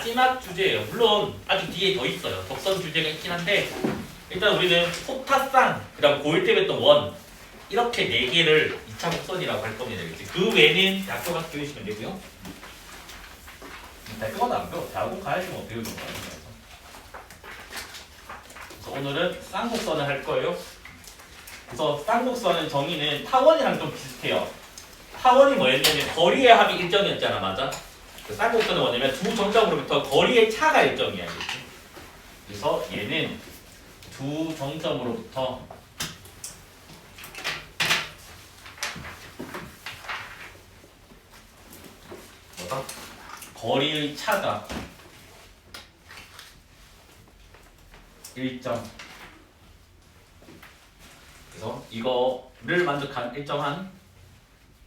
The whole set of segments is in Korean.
마지막 주제예요. 물론 아직 뒤에 더 있어요. 덕선 주제가 있긴 한데 일단 우리는 포타쌍, 그 다음 고1 때 배웠던 원 이렇게 4개를 2차 곡선이라고 할 겁니다. 그 외에는 대학교 가서 배우시면 되고요. 대학교 가도 안 배워. 대학원 가야지 뭐 배우는 거예요. 그래서 오늘은 쌍곡선을 할 거예요. 그래서 쌍곡선의 정의는 타원이랑 좀 비슷해요. 타원이 뭐였냐면 거리의 합이 일정이었잖아, 맞아? 그 쌍곡선은 뭐냐면 두 정점으로부터 거리의 차가 일정이야, 이렇게. 그래서 얘는 두 정점으로부터 뭐다? 거리의 차가 일정. 그래서 이거를 만족한 일정한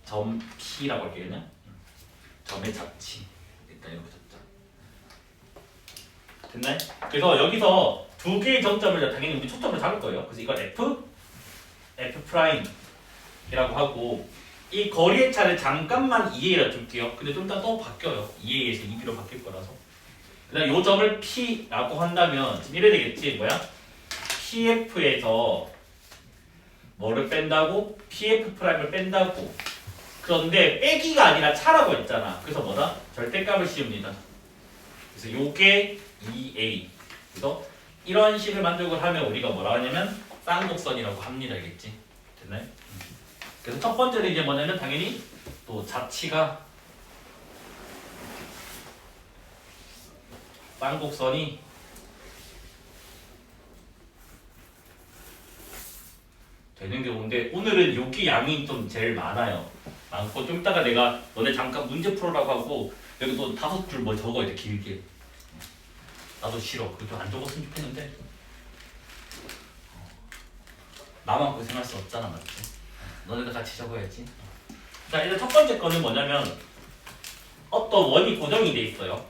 점 P라고 할게요. 그냥 점의 자치. 일단 이렇게 잡자. 됐나요? 그래서 여기서 두 개의 정점을 당연히 우리 초점을 잡을 거예요. 그래서 이걸 F'I라고 하고 이 거리의 차를 잠깐만 2A라 줄게요. 근데 좀 이따 또 바뀌어요. 2A에서 2B로 바뀔 거라서. 그다음 이 점을 P라고 한다면 지금 이래 되겠지. 뭐야? PF에서 뭐를 뺀다고? PF'을 뺀다고. 그런데 빼기가 아니라 차라고 했잖아. 그래서 뭐다? 절대값을 씌웁니다. 그래서 요게 2A. 그래서 이런 식을 만족을 하면 우리가 뭐라 하냐면 쌍곡선이라고 합니다. 알겠지? 됐나요? 그래서 첫 번째는 이제 뭐냐면 당연히 또 자치가 쌍곡선이 되는 경우인데 오늘은 여기 양이 좀 제일 많아요. 많고 좀 이따가 내가 너네 잠깐 문제 풀어라고 하고 여기 또 5줄 뭐 적어야 돼 길게. 나도 싫어. 그거 좀 안 적었으면 좋겠는데 나만 고생할 수 없잖아, 맞지? 너네도 같이 적어야지. 자, 일단 첫 번째 거는 뭐냐면 어떤 원이 고정이 돼 있어요.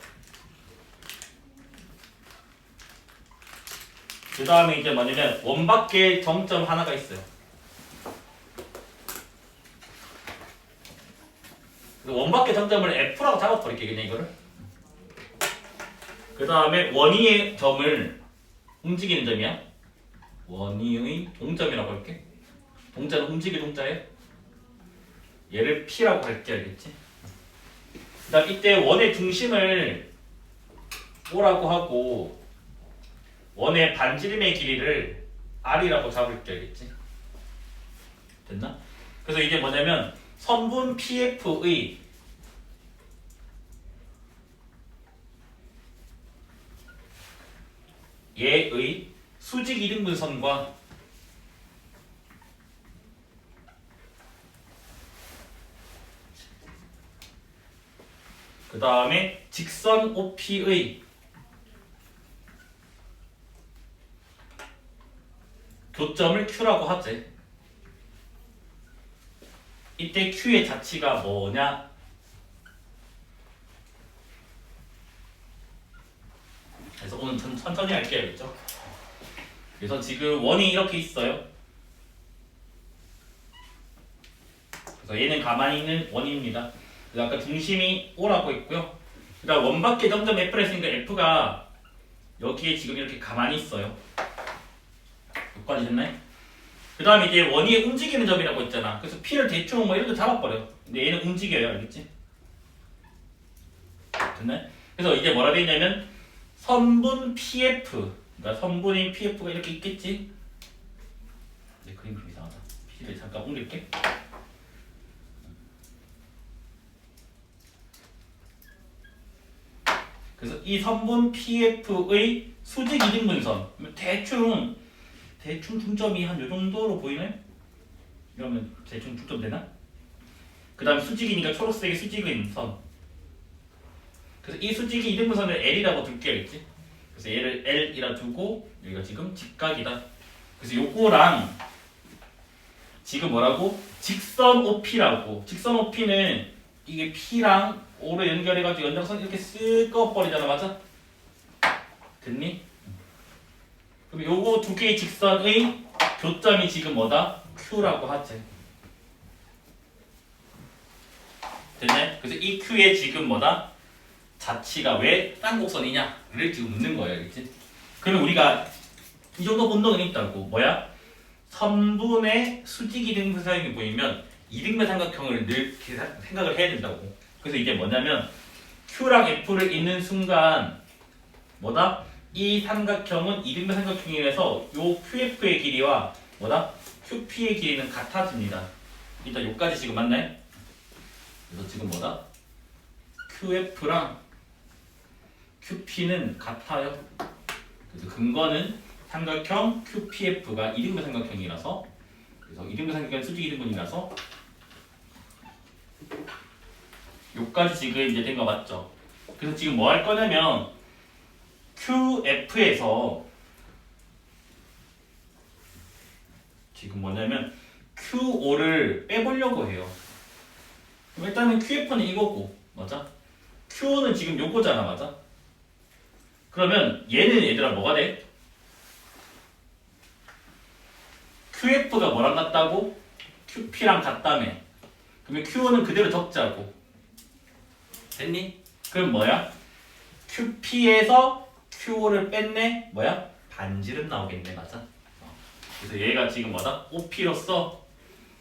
그 다음에 이제 뭐냐면 원 밖에 정점 하나가 있어요. 원 밖에 정점을 F라고 잡아버릴게요. 그냥 이거를. 그 다음에 원위의 점을 움직이는 점이야. 원위의 동점이라고 할게. 동자는 움직일 동자예요. 얘를 P라고 할게. 알겠지? 그 다음 이때 원의 중심을 O라고 하고 원의 반지름의 길이를 R이라고 잡을게. 알겠지? 됐나? 그래서 이게 뭐냐면 선분 PF의 얘의 수직 이등분선과 그 다음에 직선 OP의 교점을 Q라고 하지. 이때 Q의 자치가 뭐냐? 그래서 오늘 천천히 할게요. 알겠죠? 그래서 지금 원이 이렇게 있어요. 그래서 얘는 가만히 있는 원입니다. 그래서 아까 중심이 O라고 했고요. 그 다음 원 밖에 점점 F를 했으니까 F가 여기에 지금 이렇게 가만히 있어요. 여기까지 됐나요? 그 다음에 이제 원이 움직이는 점이라고 했잖아. 그래서 P를 대충 뭐 이렇게 잡아버려. 근데 얘는 움직여요. 알겠지? 됐나요? 그래서 이제 뭐라 돼 있냐면 선분 PF, 그러니까 선분인 PF가 이렇게 있겠지? 네, 그림 좀 이상하다. P를 잠깐 옮길게. 그래서 이 선분 PF의 수직 이등분선 대충 중점이 한 요 정도로 보이네? 이러면 대충 중점 되나? 그 다음 수직이니까 초록색의 수직인 선. 그래서 이 수직이 이등분선을 L이라고 둘게야겠지? 그래서 얘를 L이라 두고 여기가 지금 직각이다. 그래서 요거랑 지금 뭐라고? 직선 OP라고. 직선 OP는 이게 P랑 O로 연결해가지고 연장선 이렇게 쓱 꺼버리잖아, 맞아? 됐니? 그럼 요거 두 개의 직선의 교점이 지금 뭐다? Q라고 하지. 됐네? 그래서 이 Q의 지금 뭐다? 자치가 왜 쌍곡선이냐를 지금 묻는 거예요. 알겠지? 그러면 우리가 이 정도 본능은 있다고. 뭐야? 선분의 수직 이등변삼각형이 보이면 이등변삼각형을 늘 생각을 해야 된다고. 그래서 이게 뭐냐면 Q랑 F를 잇는 순간 뭐다? 이 삼각형은 이등변삼각형이라서 요 QF의 길이와 뭐다? QP의 길이는 같아집니다. 일단 요까지 지금 맞나요? 그래서 지금 뭐다? QF랑 QP는 같아요. 그래서 근거는 삼각형 QPF가 이등변 삼각형이라서, 그래서 이등변 삼각형은 수직 이등분이라서 요까지 지금 이제 된 거 맞죠? 그래서 지금 뭐 할 거냐면 QF에서 지금 뭐냐면 QO를 빼보려고 해요. 그럼 일단은 QF는 이거고, 맞아? QO는 지금 요거잖아, 맞아? 그러면 얘는 얘들아 뭐가 돼? QF가 뭐랑 같다고? QP랑 같다며. 그러면 QO는 그대로 적자고. 됐니? 그럼 뭐야? QP에서 QO를 뺐네? 뭐야? 반지름 나오겠네, 맞아? 그래서 얘가 지금 뭐다? OP로서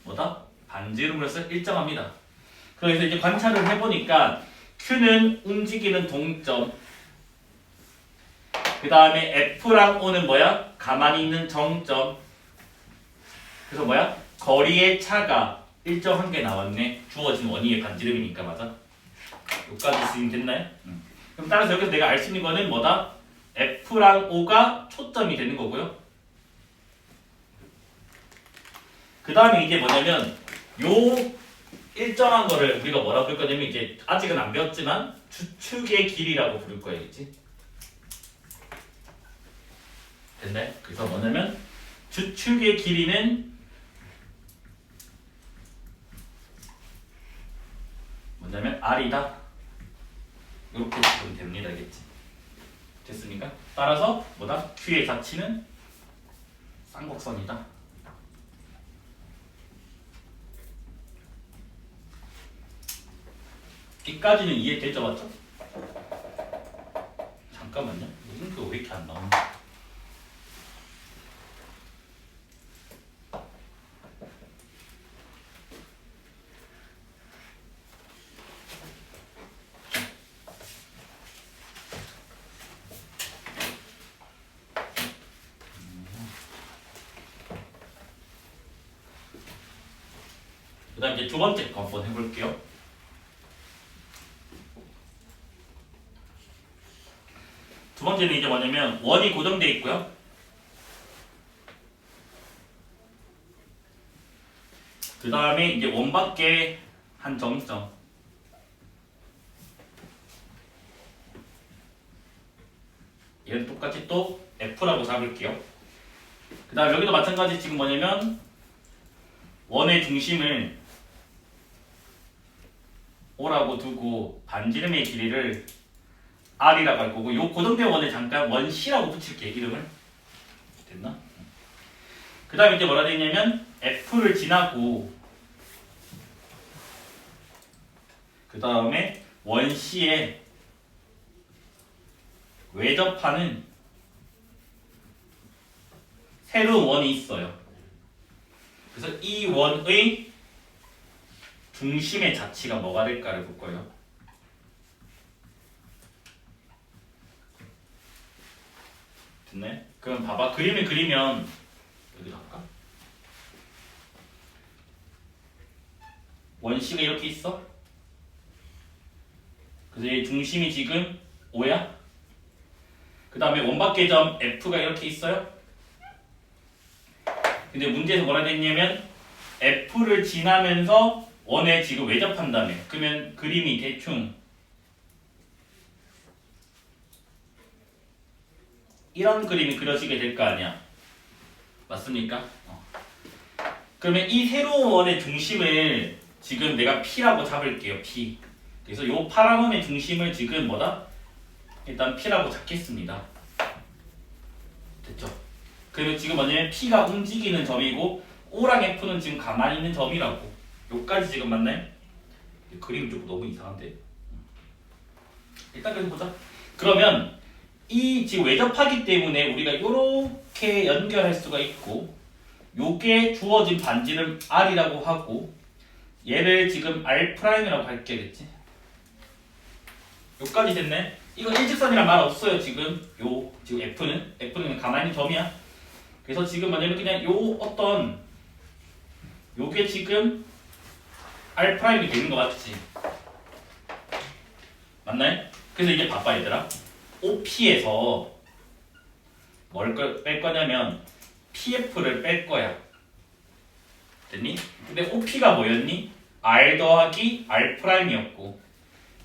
뭐다? 반지름으로서 일정합니다. 그래서 이제 관찰을 해보니까 Q는 움직이는 동점, 그 다음에 F랑 O는 뭐야? 가만히 있는 정점. 그래서 뭐야? 거리의 차가 일정한 게 나왔네. 주어진 원위의 반지름이니까, 맞아? 여기까지 지금 됐나요? 그럼 따라서 여기서 내가 알 수 있는 거는 뭐다? F랑 O가 초점이 되는 거고요. 그 다음에 이게 뭐냐면 요 일정한 거를 우리가 뭐라고 부를 거냐면 이제 아직은 안 배웠지만 주축의 길이라고 부를 거예요. 그치? 됐나요? 그래서 뭐냐면 주축의 길이는 뭐냐면 R이다. 이렇게 보면 됩니다. 알겠지? 됐습니까? 따라서 뭐다? Q의 자치는 쌍곡선이다. 여기까지는 이해되죠? 맞죠? 잠깐만요. 링크가 왜 이렇게 안 나오냐? 그 다음 이제 두 번째 거 한번 해볼게요. 두 번째는 이제 뭐냐면 원이 고정되어 있고요. 그 다음에 이제 원 밖에 한 정점. 얘는 똑같이 또 F라고 잡을게요. 그 다음 여기도 마찬가지 지금 뭐냐면 원의 중심을 O라고 두고 반지름의 길이를 R이라고 할 거고, 요 고정된 원에 잠깐 원 C라고 붙일게, 이름을. 됐나? 그 다음에 이제 뭐라 되냐면 F를 지나고 그 다음에 원 C에 외접하는 새로운 원이 있어요. 그래서 이 원의 중심의 자치가 뭐가 될까를 볼 거예요. 됐네? 그럼 봐봐. 그림을 그리면 여기다 할까? 원C가 이렇게 있어? 그래서 얘 중심이 지금 O야? 그 다음에 원밖의 점 F가 이렇게 있어요? 근데 문제에서 뭐라 됐냐면 F를 지나면서 원에 지금 외접한다며. 그러면 그림이 대충 이런 그림이 그려지게 될 거 아니야. 맞습니까? 그러면 이 새로운 원의 중심을 지금 내가 P라고 잡을게요. P. 그래서 이 파란 원의 중심을 지금 뭐다? 일단 P라고 잡겠습니다. 됐죠? 그러면 지금 뭐냐면 P가 움직이는 점이고 O랑 F는 지금 가만히 있는 점이라고. 요까지 지금 맞나요? 그림이 좀 너무 이상한데. 일단 그래서 보자. 그러면 이 지금 외접하기 때문에 우리가 이렇게 연결할 수가 있고 요게 주어진 반지름 R이라고 하고 얘를 지금 R'이라고 할게겠지. 요까지 됐네. 이거 일직선이란 말 없어요 지금. 요 지금 F는 가만히 있는 점이야. 그래서 지금 뭐냐면 그냥 요 어떤 요게 지금 R'이 되는 거 맞지? 맞나요? 그래서 이제 봐봐 얘들아. OP에서 뭘 뺄 거냐면 PF를 뺄 거야. 됐니? 근데 OP가 뭐였니? R 더하기 R'이었고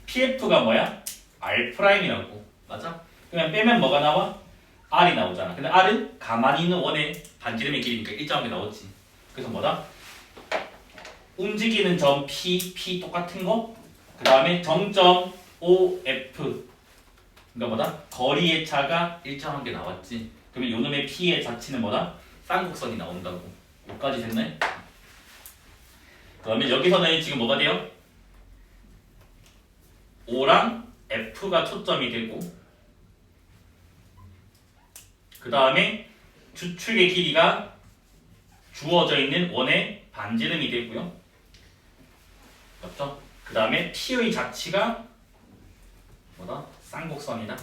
PF가 뭐야? R'이라고. 맞아? 그러면 빼면 뭐가 나와? R이 나오잖아. 근데 R은 가만히 있는 원의 반지름의 길이니까 일정하게 나오지. 그래서 뭐다? 움직이는 점 P 똑같은 거. 그 다음에 정점 OF. 그러니까 뭐다? 거리의 차가 일정한 게 나왔지. 그러면 요놈의 P의 자치는 뭐다? 쌍곡선이 나온다고. 여기까지 됐네? 그러면 여기서는 지금 뭐가 돼요? O랑 F가 초점이 되고 그 다음에 주축의 길이가 주어져 있는 원의 반지름이 되고요. 맞죠? 그 다음에 P의 자치가 뭐다? 쌍곡선이다.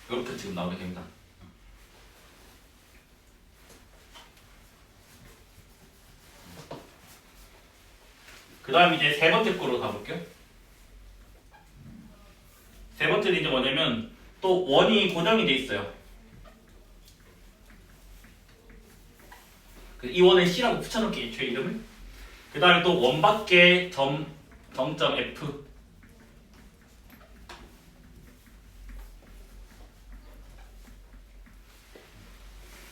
이렇게 지금 나오게 됩니다. 그 다음 이제 세 번째 거로 가볼게요. 세 번째는 이제 뭐냐면 또 원이 고정이 돼 있어요. 이 원에 C라고 붙여놓을게 애초에 이름을. 그 다음에 또 원 밖에 정점 F.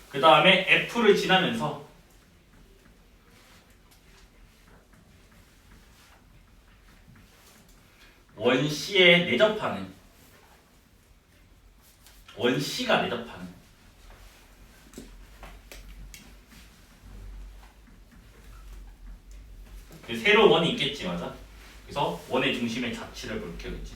그 다음에 F를 지나면서 원 C에 내접하는 원 C가 내접하는 새로 원이 있겠지. 맞아? 그래서 원의 중심의 자치를 볼게요. 그치?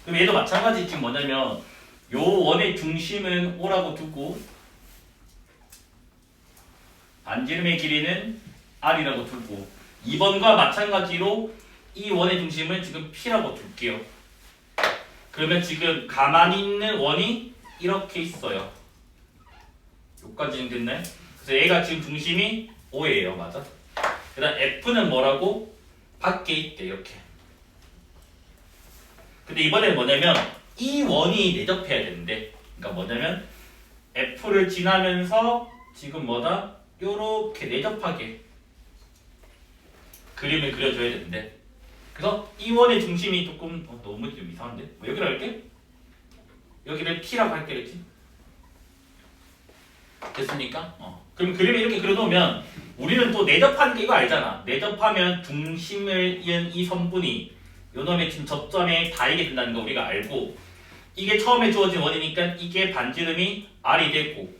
그럼 얘도 마찬가지. 지금 뭐냐면 요 원의 중심은 O라고 두고 반지름의 길이는 R이라고 두고 2번과 마찬가지로 이 원의 중심을 지금 P라고 둘게요. 그러면 지금 가만히 있는 원이 이렇게 있어요. 여기까지는 됐네. 그래서 얘가 지금 중심이 O예요. 맞아? 그 다음 F는 뭐라고? 밖에 있대. 이렇게. 근데 이번에는 뭐냐면 이 원이 내접해야 되는데 그러니까 뭐냐면 F를 지나면서 지금 뭐다? 요렇게 내접하게 그림을 그려줘야 되는데 그래서 이 원의 중심이 조금 너무 좀 이상한데? 뭐 여기로 할게? 여기를 P라고 할게겠지? 됐습니까? 그럼 그림을 이렇게 그려놓으면 우리는 또 내접하는 게 이거 알잖아. 내접하면 중심을 이은 이 선분이 요놈의 지금 접점에 닿게 된다는 거 우리가 알고 이게 처음에 주어진 원이니까 이게 반지름이 R이 되고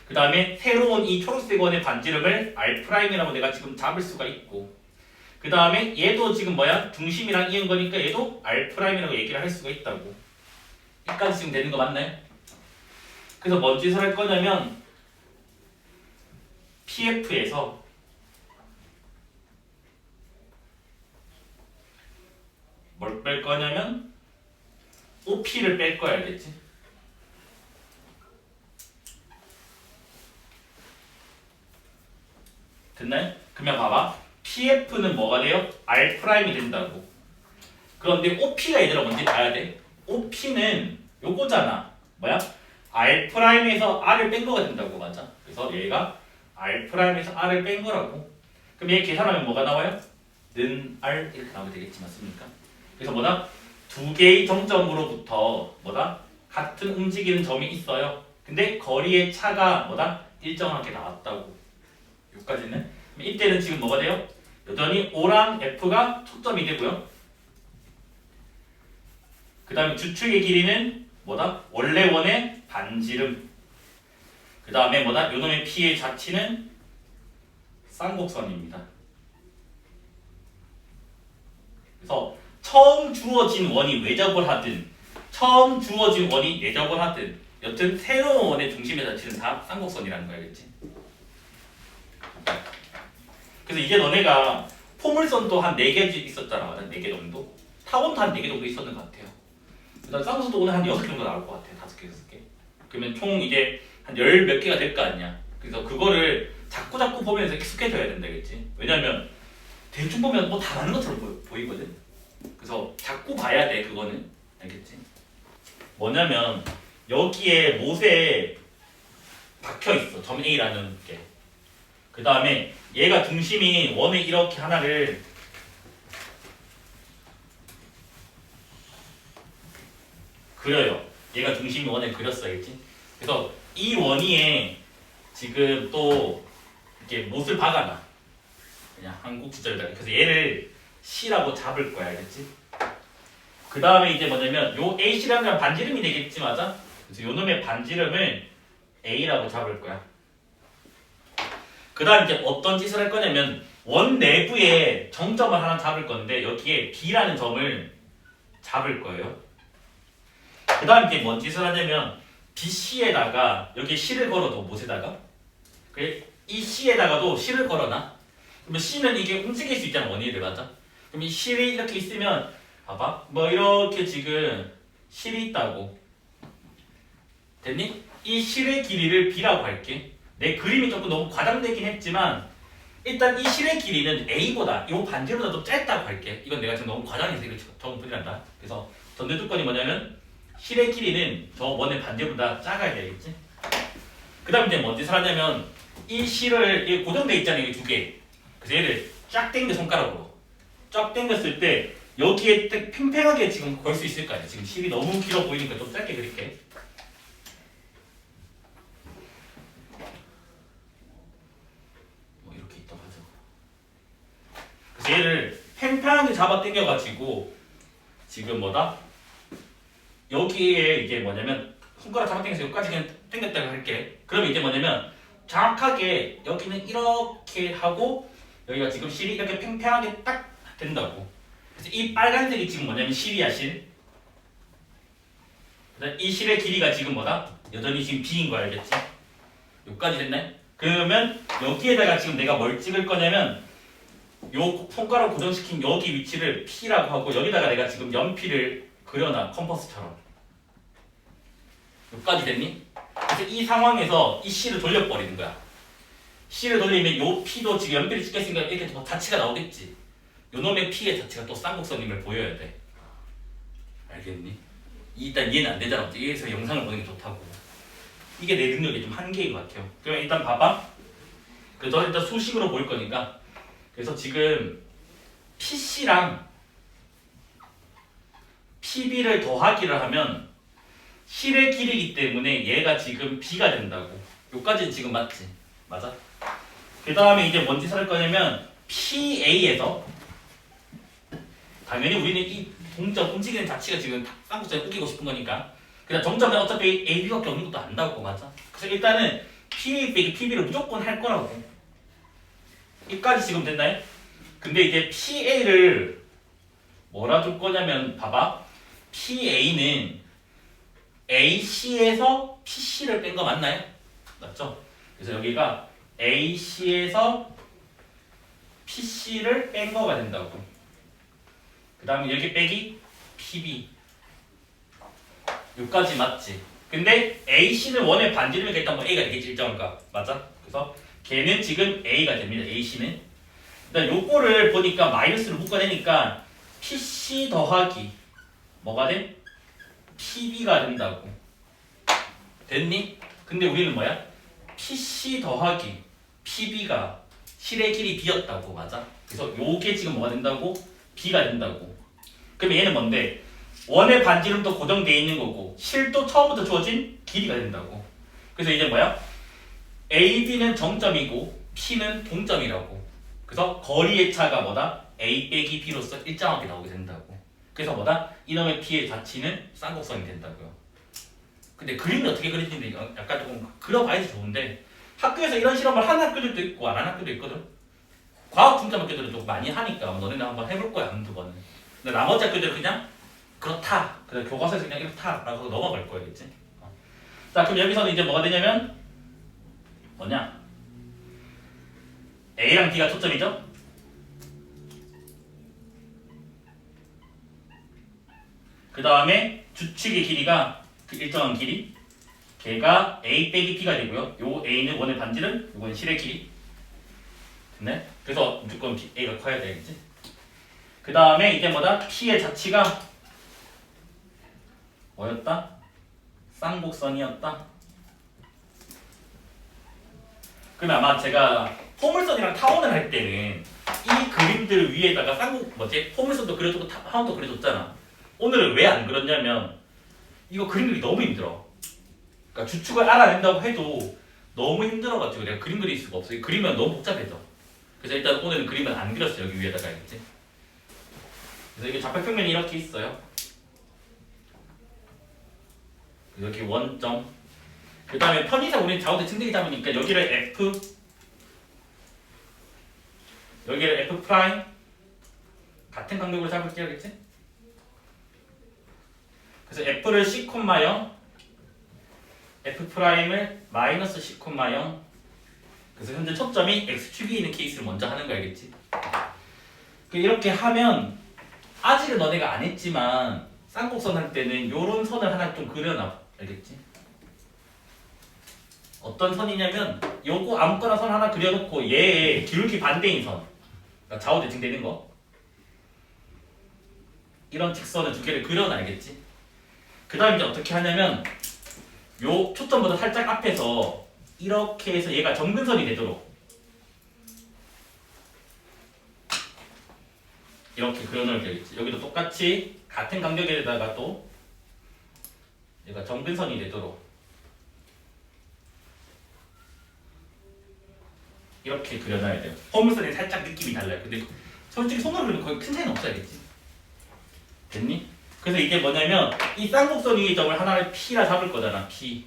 그 다음에 새로운 이 초록색 원의 반지름을 R'이라고 내가 지금 잡을 수가 있고 그 다음에 얘도 지금 뭐야? 중심이랑 이은 거니까 얘도 R'이라고 얘기를 할 수가 있다고. 여기까지 지금 되는 거 맞나요? 그래서 뭔 짓을 할 거냐면 PF에서 뭘 뺄 거냐면 OP를 뺄 거야. 알겠지? 됐나요? 그러면 봐봐. PF는 뭐가 돼요? R'이 된다고. 그런데 OP가 얘들아 뭔지 봐야 돼. OP는 요거잖아. 뭐야? R'에서 R을 뺀 거가 된다고. 맞아? 그래서 얘가 R'에서 R을 뺀 거라고. 그럼 얘 계산하면 뭐가 나와요? 는 R 이렇게 나오게 되겠지. 맞습니까? 그래서 뭐다? 두 개의 정점으로부터 뭐다? 같은 움직이는 점이 있어요. 근데 거리의 차가 뭐다? 일정하게 나왔다고. 여기까지는. 이때는 지금 뭐가 돼요? 여전히 O랑 F가 초점이 되고요. 그 다음에 주축의 길이는 뭐다? 원래 원의 반지름. 그 다음에 뭐다? 요놈의 P의 자치는 쌍곡선입니다. 그래서 처음 주어진 원이 외접을 하든 처음 주어진 원이 내접을 하든 여튼 새로운 원의 중심의 자치는 다 쌍곡선이라는 거 알겠지? 그래서 이제 너네가 포물선도 한 4개 있었잖아. 맞아? 4개 정도? 타원도 한 4개 정도 있었는 것 같아요. 그다음 쌍곡선도 오늘 한 6개 정도 나올 것 같아. 5개, 6개. 그러면 총 이제 한 10 몇 개가 될 거 아니야. 그래서 그거를 자꾸 보면서 익숙해져야 된다겠지. 왜냐면 대충 보면 뭐 다 아는 것처럼 보이거든. 그래서 자꾸 봐야 돼. 그거는. 알겠지? 뭐냐면 여기에 못에 박혀있어. 점 A라는 게. 그 다음에 얘가 중심이 원에 이렇게 하나를 그려요. 얘가 중심이 원에 그렸어야지. 그래서 이 원위에 지금 또 이렇게 못을 박아놔. 그냥 한국 숫자에다가. 그래서 얘를 C라고 잡을 거야. 알겠지? 그 다음에 이제 뭐냐면 요 AC라는 건 반지름이 되겠지. 맞아? 그래서 요 놈의 반지름을 A라고 잡을 거야. 그 다음 이제 어떤 짓을 할 거냐면 원 내부에 정점을 하나 잡을 건데 여기에 B라는 점을 잡을 거예요. 그 다음 이제 뭔 짓을 하냐면 BC에다가 여기에 C를 걸어도 못에다가 이 C에다가도 C를 걸어놔. 그러면 C는 이게 움직일 수 있잖아. 원위를. 맞아? 그럼 이 실이 이렇게 있으면 봐봐. 뭐 이렇게 지금 실이 있다고. 됐니? 이 실의 길이를 B라고 할게. 내 그림이 조금 너무 과장되긴 했지만 일단 이 실의 길이는 A보다 이 반지름보다 좀 짧다고 할게. 이건 내가 지금 너무 과장해서 이렇게 적은 뿐이란다. 그래서 전제 조건이 뭐냐면 실의 길이는 저 원의 반지름보다 작아야 되겠지. 그 다음 이제 뭔 짓을 하냐면 이 실을 이게 고정돼 있잖아요. 이 두 개. 그래서 얘를 쫙 당겨 손가락으로 쫙 당겼을 때 여기에 팽팽하게 지금 걸 수 있을 거 아니야. 지금 실이 너무 길어 보이니까 좀 짧게 그릴게. 얘를 팽팽하게 잡아 당겨가지고 지금 뭐다? 여기에 이게 뭐냐면 손가락 잡아 당겨서 여기까지 그냥 당겼다고 할게. 그러면 이제 뭐냐면 정확하게 여기는 이렇게 하고 여기가 지금 실이 이렇게 팽팽하게 딱 된다고. 그래서 이 빨간색이 지금 뭐냐면 실이야 실. 이 실의 길이가 지금 뭐다? 여전히 지금 B인 거 알겠지? 여기까지 됐네? 그러면 여기에다가 지금 내가 뭘 찍을 거냐면 요 손가락 고정시킨 여기 위치를 P라고 하고 여기다가 내가 지금 연필을 그려놔. 컴퍼스처럼. 여기까지 됐니? 그래서 이 상황에서 이 C를 돌려버리는 거야. C를 돌리면 요 P도 지금 연필을 찍혔으니까 이렇게 뭐 자치가 나오겠지. 요 놈의 P의 자치가 또 쌍곡선임을 보여야 돼. 알겠니? 일단 얘는 안 되잖아. 여기서 영상을 보는 게 좋다고. 이게 내 능력의 좀 한계인 것 같아요. 그럼 일단 봐봐. 그래서 일단 수식으로 보일 거니까. 그래서 지금 PC랑 PB를 더하기를 하면 실의 길이기 때문에 얘가 지금 B가 된다고. 여기까지는 지금 맞지? 맞아? 그 다음에 이제 뭔 짓을 할 거냐면 PA에서 당연히 우리는 이 동점 움직이는 자체가 지금 쌍곡선에 우기고 싶은 거니까 그다음 정점은 어차피 AB밖에 없는 것도 안다고. 맞아? 그래서 일단은 PA 빼기 PB를 무조건 할 거라고. 여기까지 지금 됐나요? 근데 이제 PA를 뭐라 줄 거냐면 봐봐. PA는 AC에서 PC를 뺀 거 맞나요? 맞죠? 그래서 여기가 AC에서 PC를 뺀 거가 된다고. 그 다음에 여기 빼기 PB. 여기까지 맞지? 근데 AC는 원의 반지름이니까 일단 뭐 A가 되겠지. 일정한 값. 맞아? 그래서 걔는 지금 A가 됩니다. AC는. 일단 요거를 보니까 마이너스를 묶어내니까 PC 더하기 뭐가 돼? PB가 된다고. 됐니? 근데 우리는 뭐야? PC 더하기 PB가 실의 길이 B였다고. 맞아? 그래서 요게 지금 뭐가 된다고? B가 된다고. 그러면 얘는 뭔데? 원의 반지름도 고정되어 있는 거고 실도 처음부터 주어진 길이가 된다고. 그래서 이제 뭐야? AB는 정점이고 P는 동점이라고. 그래서 거리의 차가 뭐다? A 빼기 B로서 일정하게 나오게 된다고. 그래서 뭐다? 이놈의 P의 자치는 쌍곡선이 된다고요. 근데 그림이 어떻게 그려지는지 약간 조금 그려봐야지 좋은데 학교에서 이런 실험을 하는 학교들도 있고 안 하는 학교도 있거든. 과학 중점 학교들은 좀 많이 하니까 너네는 한번 해볼 거야 한두 번은. 근데 나머지 학교들은 그냥 그렇다. 그냥 교과서에서 그냥 이렇다라고 넘어갈 거야, 그치? 자, 그럼 여기서는 이제 뭐가 되냐면 뭐냐? A랑 B가 초점이죠? 그 다음에 주축의 길이가 그 일정한 길이 걔가 A 빼기 B가 되고요. 요 A는 원의 반지름, 요거는 실의 길이. 됐네? 그래서 무조건 A가 커야 되겠지? 그 다음에 이제 뭐다? P의 자치가 뭐였다? 쌍곡선이었다. 그러면 아마 제가 포물선이랑 타원을 할 때는 이 그림들 위에다가 포물선도 그려주고 타원도 그려줬잖아. 오늘은 왜 안 그렸냐면 이거 그림 그리기 너무 힘들어. 그러니까 주축을 알아낸다고 해도 너무 힘들어가지고 내가 그림 그릴 수가 없어. 그리면 너무 복잡해져. 그래서 일단 오늘은 그림은 안 그렸어. 여기 위에다가 알겠지? 그래서 이게 좌표평면이 이렇게 있어요. 여기 원점. 그 다음에 편의상 우리는 좌우대 측정이 잡으니까 여기를 F, 여기를 F 프라임 같은 간격으로 잡을게요, 알겠지? 그래서 F를 C, 0 F 프라임을 마이너스 C, 0 그래서 현재 초점이 X축이 있는 케이스를 먼저 하는 거 알겠지? 이렇게 하면 아직은 너네가 안 했지만 쌍곡선 할 때는 요런 선을 하나 좀 그려놔. 알겠지? 어떤 선이냐면 요거 아무거나 선 하나 그려놓고 얘의 기울기 반대인 선, 그러니까 좌우대칭 되는 거, 이런 직선을 두 개를 그려놔. 알겠지? 그 다음에 이제 어떻게 하냐면 요 초점보다 살짝 앞에서 이렇게 해서 얘가 점근선이 되도록 이렇게 그려놓으면 되겠지. 여기도 똑같이 같은 간격에다가 또 얘가 점근선이 되도록 이렇게 그려놔야 돼요. 포물선이 살짝 느낌이 달라요. 근데 솔직히 손으로 그리면 거의 큰 차이는 없어야겠지. 됐니? 그래서 이게 뭐냐면 이 쌍곡선 위의 점을 하나를 P라 잡을 거잖아. P.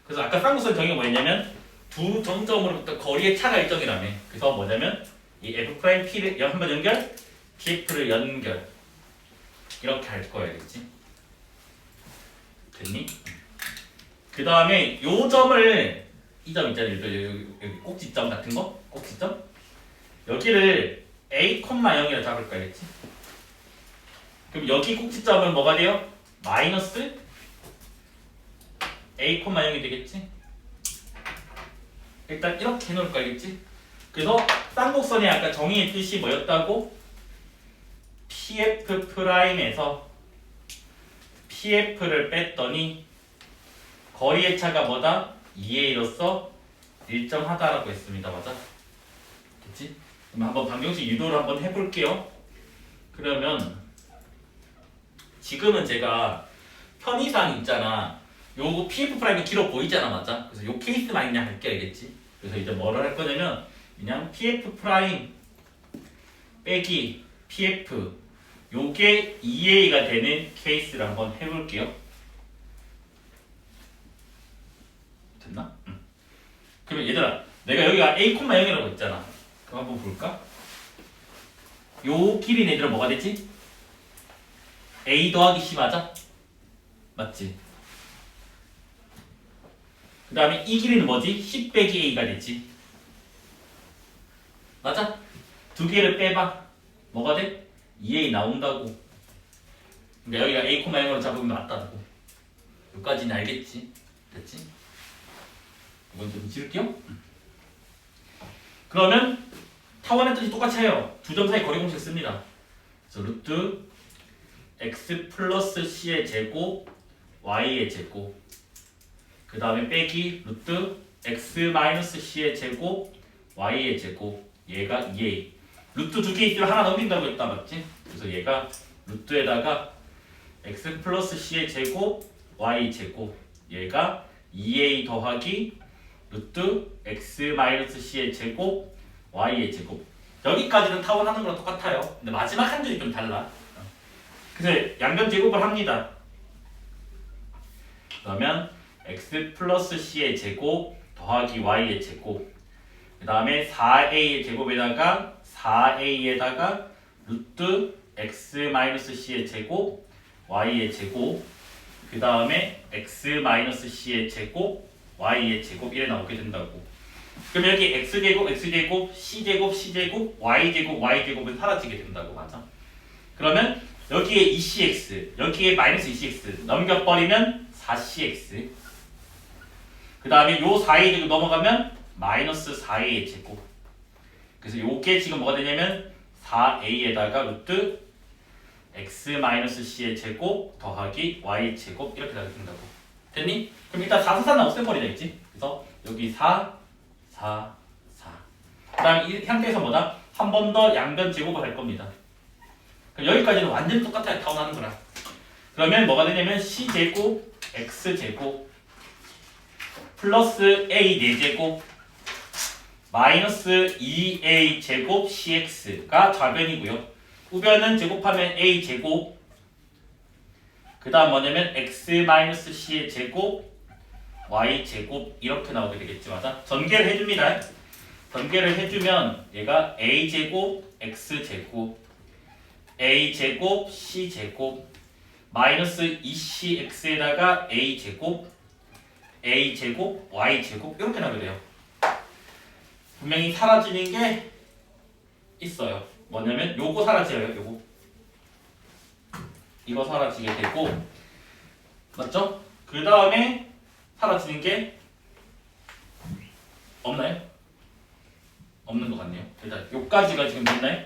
그래서 아까 쌍곡선 정의가 뭐였냐면 두 점점으로부터 거리의 차가 일정이라며. 그래서 뭐냐면 이 F' P를 한번 연결, PF를 연결 이렇게 할 거야. 알겠지? 됐니? 그 다음에 요 점을 이 점 있잖아요. 여기 꼭지점 같은 거? 꼭지점? 여기를 A, 0이라 잡을 거야. 알겠지? 그럼 여기 꼭지점은 뭐가 돼요? 마이너스 A, 0이 되겠지? 일단 이렇게 해놓을 거 알겠지? 그래서 쌍곡선의 아까 정의의 뜻이 뭐였다고? PF 프라임에서 PF를 뺐더니 거리의 차가 뭐다? 2A로서 일정하다라고 했습니다. 맞아? 됐지? 그럼 한번 방정식 유도를 한번 해볼게요. 그러면 지금은 제가 편의상 있잖아. 요거 PF 프라임이 길어 보이잖아. 맞아? 그래서 요 케이스만 그냥 할게. 알겠지? 그래서 이제 뭐를 할 거냐면 그냥 PF 프라임 빼기 PF 요게 2A가 되는 케이스를 한번 해볼게요. 됐나? 응. 그러면 얘들아 내가 여기가 A, 0이라고 했잖아. 그럼 한번 볼까? 요 길이 얘들아 뭐가 되지? A 더하기 C 맞아? 맞지? 그 다음에 이 길이는 뭐지? 10 빼기 A가 되지. 맞아? 두 개를 빼봐. 뭐가 돼? 2A 나온다고. 근데 여기가 A, 0으로 잡으면 맞다고. 여기까지는 알겠지? 됐지? 이건 좀 지울게요. 그러면 타원의 뜻이 똑같이 해요. 두 점 사이 거리 공식 씁니다. 그래서 루트 x 플러스 c의 제곱 y의 제곱 그 다음에 빼기 루트 x 마이너스 c의 제곱 y의 제곱 얘가 2a 루트 두 개 있으면 하나 넘긴다고 했다. 맞지? 그래서 얘가 루트에다가 x 플러스 c의 제곱 y 제곱 얘가 2a 더하기 루트 x 마이너스 c의 제곱 y의 제곱 여기까지는 타원하는 거랑 똑같아요. 근데 마지막 한 줄이 좀 달라. 그래서 양변 제곱을 합니다. 그러면 x 플러스 c의 제곱 더하기 y의 제곱 그 다음에 4a의 제곱에다가 4a에다가 루트 x 마이너스 c의 제곱 y의 제곱 그 다음에 x 마이너스 c의 제곱 y의 제곱 이래 나오게 된다고. 그럼 여기 x제곱 x제곱 c제곱 c제곱 y제곱 y제곱은 사라지게 된다고. 맞아? 그러면 여기에 2cx 여기에 마이너스 2cx 넘겨버리면 4cx 그 다음에 요 4a 제곱 넘어가면 마이너스 4a의 제곱. 그래서 요게 지금 뭐가 되냐면 4a에다가 루트 x 마이너스 c의 제곱 더하기 y 제곱 이렇게 나게 된다고. 됐니? 그럼 일단 4, 4, 4는 없애버리자 했지? 그래서 여기 4, 4, 4. 그 다음 이 상태에서 뭐다? 한 번 더 양변 제곱을 할 겁니다. 그럼 여기까지는 완전 똑같아요. 타원하는 거랑. 그러면 뭐가 되냐면 c제곱 x제곱 플러스 a 4제곱 마이너스 2a 제곱 cx가 좌변이고요. 우변은 제곱하면 a 제곱 그 다음 뭐냐면 x 마이너스 c의 제곱 y 제곱 이렇게 나오게 되겠지. 맞아? 전개를 해줍니다. 전개를 해주면 얘가 a 제곱 x 제곱 a 제곱 c 제곱 마이너스 2cx에다가 a 제곱 y 제곱 이렇게 나오게 돼요. 분명히 사라지는 게 있어요. 뭐냐면 요거 사라져요. 요거 이거 사라지게 되고 맞죠? 그 다음에 사라지는 게 없나요? 없는 것 같네요. 일단 요까지가 지금 됐나요?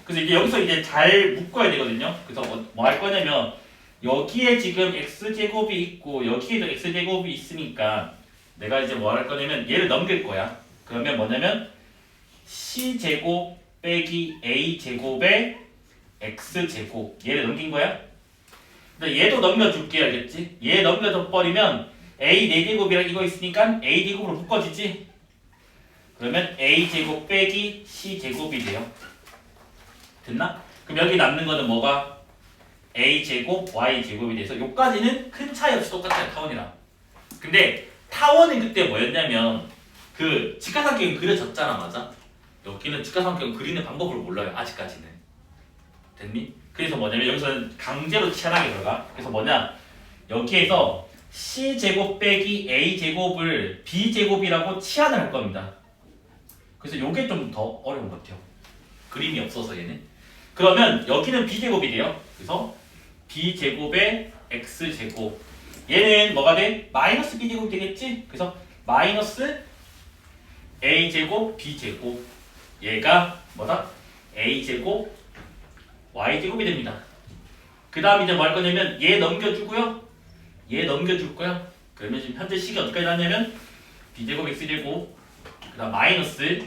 그래서 이제 여기서 이제 잘 묶어야 되거든요. 그래서 뭐 할 거냐면 여기에 지금 x제곱이 있고 여기에도 x제곱이 있으니까 내가 이제 뭐 할 거냐면 얘를 넘길 거야. 그러면 뭐냐면 c제곱 빼기 a제곱에 x제곱 얘를 넘긴 거야. 근데 얘도 넘겨줄게. 알겠지? 얘 넘겨줘 버리면 a 4제곱이랑 이거 있으니까 a제곱으로 묶어지지. 그러면 a제곱 빼기 c제곱이 돼요. 됐나? 그럼 여기 남는 거는 뭐가? a제곱 y제곱이 돼서 요까지는 큰 차이 없이 똑같아요. 타원이랑. 근데 타원은 그때 뭐였냐면 그 직각삼각형이 그려졌잖아. 맞아? 여기는 직각삼각형 그리는 방법을 몰라요. 아직까지는. 됐니? 그래서 뭐냐면 여기서는 강제로 치환하게 들어가. 그래서 뭐냐? 여기에서 c제곱 빼기 a제곱을 b제곱이라고 치환을 할 겁니다. 그래서 요게 좀 더 어려운 것 같아요. 그림이 없어서 얘는. 그러면 여기는 b제곱이 돼요. 그래서 b제곱에 x제곱 얘는 뭐가 돼? 마이너스 b제곱 되겠지? 그래서 마이너스 a제곱 b제곱 얘가 뭐다? a제곱 y제곱이 됩니다. 그 다음 이제 뭐 할 거냐면 얘 넘겨주고요. 얘 넘겨줄 거야. 그러면 지금 현재 식이 어디까지 나왔냐면 b제곱 x제곱 그 다음 마이너스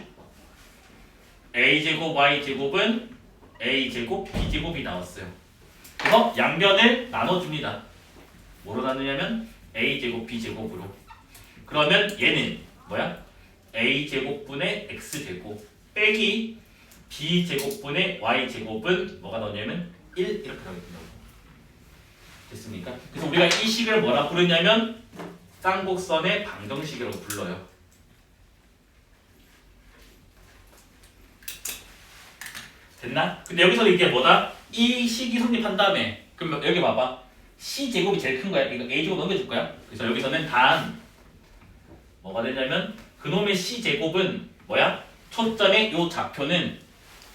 a제곱 y제곱은 a제곱 b제곱이 나왔어요. 그래서 양변을 나눠줍니다. 뭐로 나누냐면 a제곱 b제곱으로. 그러면 얘는 뭐야? a제곱분의 x제곱 빼기 b제곱분의 y제곱은 뭐가 나오냐면 1 이렇게 나오게 된다고. 됐습니까? 그래서 우리가 이 식을 뭐라 부르냐면 쌍곡선의 방정식이라고 불러요. 됐나? 근데 여기서 이게 뭐다? 이 식이 성립한 다음에 그럼 여기 봐봐. c제곱이 제일 큰 거야. 이거 a제곱 넘겨줄 거야. 그래서 여기서는 단 뭐가 되냐면 그놈의 c제곱은 뭐야? 초점의 요 좌표는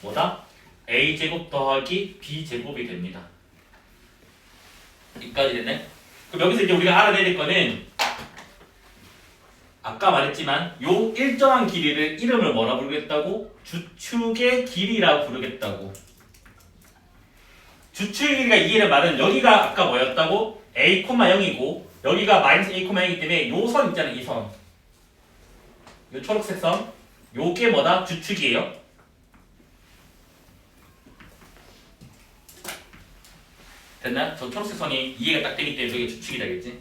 뭐다? a제곱 더하기 b제곱이 됩니다. 여기까지 됐네? 그럼 여기서 이제 우리가 알아내야 될 거는 아까 말했지만 요 일정한 길이를 이름을 뭐라 부르겠다고? 주축의 길이라고 부르겠다고. 주축의 길이가 2를 말은 여기가 아까 뭐였다고? a, 0이고 여기가 마이너스 a, 0이기 때문에 요 선 있잖아요. 이 선. 요 초록색 선. 요게 뭐다? 주축이에요. 됐나? 저 초록색 선이 이해가 딱 되기 때문에 저게 주축이 되겠지?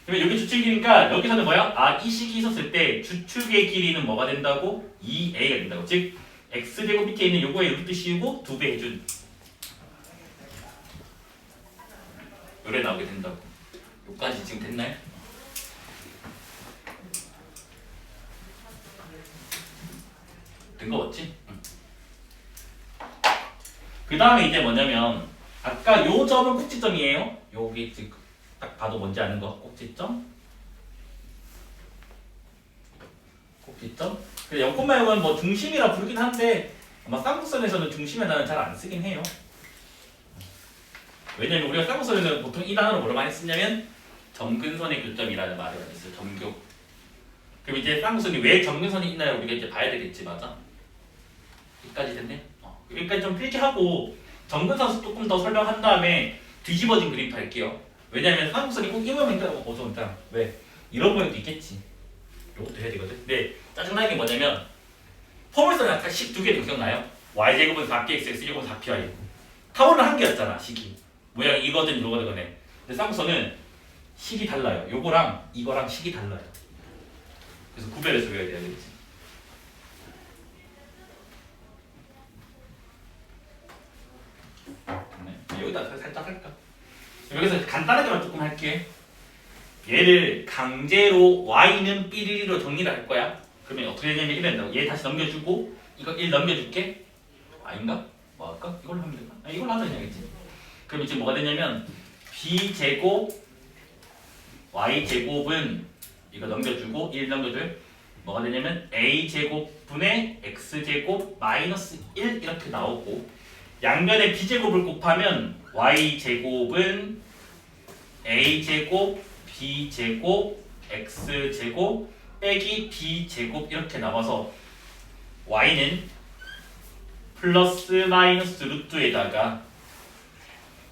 그러면 여기 주축의 길이니까 여기서는 뭐야? 아, 이 식이 있었을 때 주축의 길이는 뭐가 된다고? 2a가 된다고. 즉 x제곱 밑에 있는 요거의 루트 씌우고 2배 해준 요래 나오게 된다고. 여기까지 지금 됐나요? 된 거 맞지? 응. 그 다음에 이제 뭐냐면 아까 요 점은 꼭지점이에요. 여기 지금 딱 봐도 뭔지 아는 거 꼭지점. 꼭지점. 0,6은 뭐 중심이라 부르긴 한데 아마 쌍곡선에서는 중심의 단어는 잘 안 쓰긴 해요. 왜냐면 우리가 쌍곡선에서는 보통 이 단어를 뭐로 많이 쓰냐면 점근선의 교점이라는 말을 많이 써요. 점교. 그럼 이제 쌍곡선이 왜 점근선이 있나요? 우리가 이제 봐야 되겠지, 맞아? 여기까지 됐네. 여기까지 좀 필기하고 점근선 조금 더 설명한 다음에 뒤집어진 그림도 할게요. 왜냐면 쌍곡선이 꼭 이 모양이 있다고 어쩌면 왜? 이런 모양도 있겠지. 요것도 해야 되거든. 근데 짜증나는 게 뭐냐면 포물선이 아까 식 두 개 기억나요? y제곱은 4px, x제곱은 4py. 타원은 한 개였잖아, 식이. 모양이 이거든 이거든 거네. 근데 쌍곡선은 식이 달라요. 요거랑 이거랑 식이 달라요. 그래서 구별해서 외워야 돼야 되겠지. 네. 여기다 살짝 할까? 여기서 간단하게만 조금 할게. 얘를 강제로 y는 삐리리로 정리를 할 거야. 그러면 어떻게 되냐면 이런다고. 얘 다시 넘겨주고 이거 1 넘겨줄게. 아닌가? 뭐 할까? 이걸로 하면 되나? 아, 이걸로 하자 그냥이지. 그럼 이제 뭐가 되냐면 b제곱 y제곱은 이거 넘겨주고 1 넘겨줄 뭐가 되냐면 a제곱분의 x제곱 마이너스 1 이렇게 나오고 양변에 b제곱을 곱하면 y제곱은 a제곱 b제곱 x제곱 빼기 b제곱 이렇게 나와서 y는 플러스 마이너스 루트에다가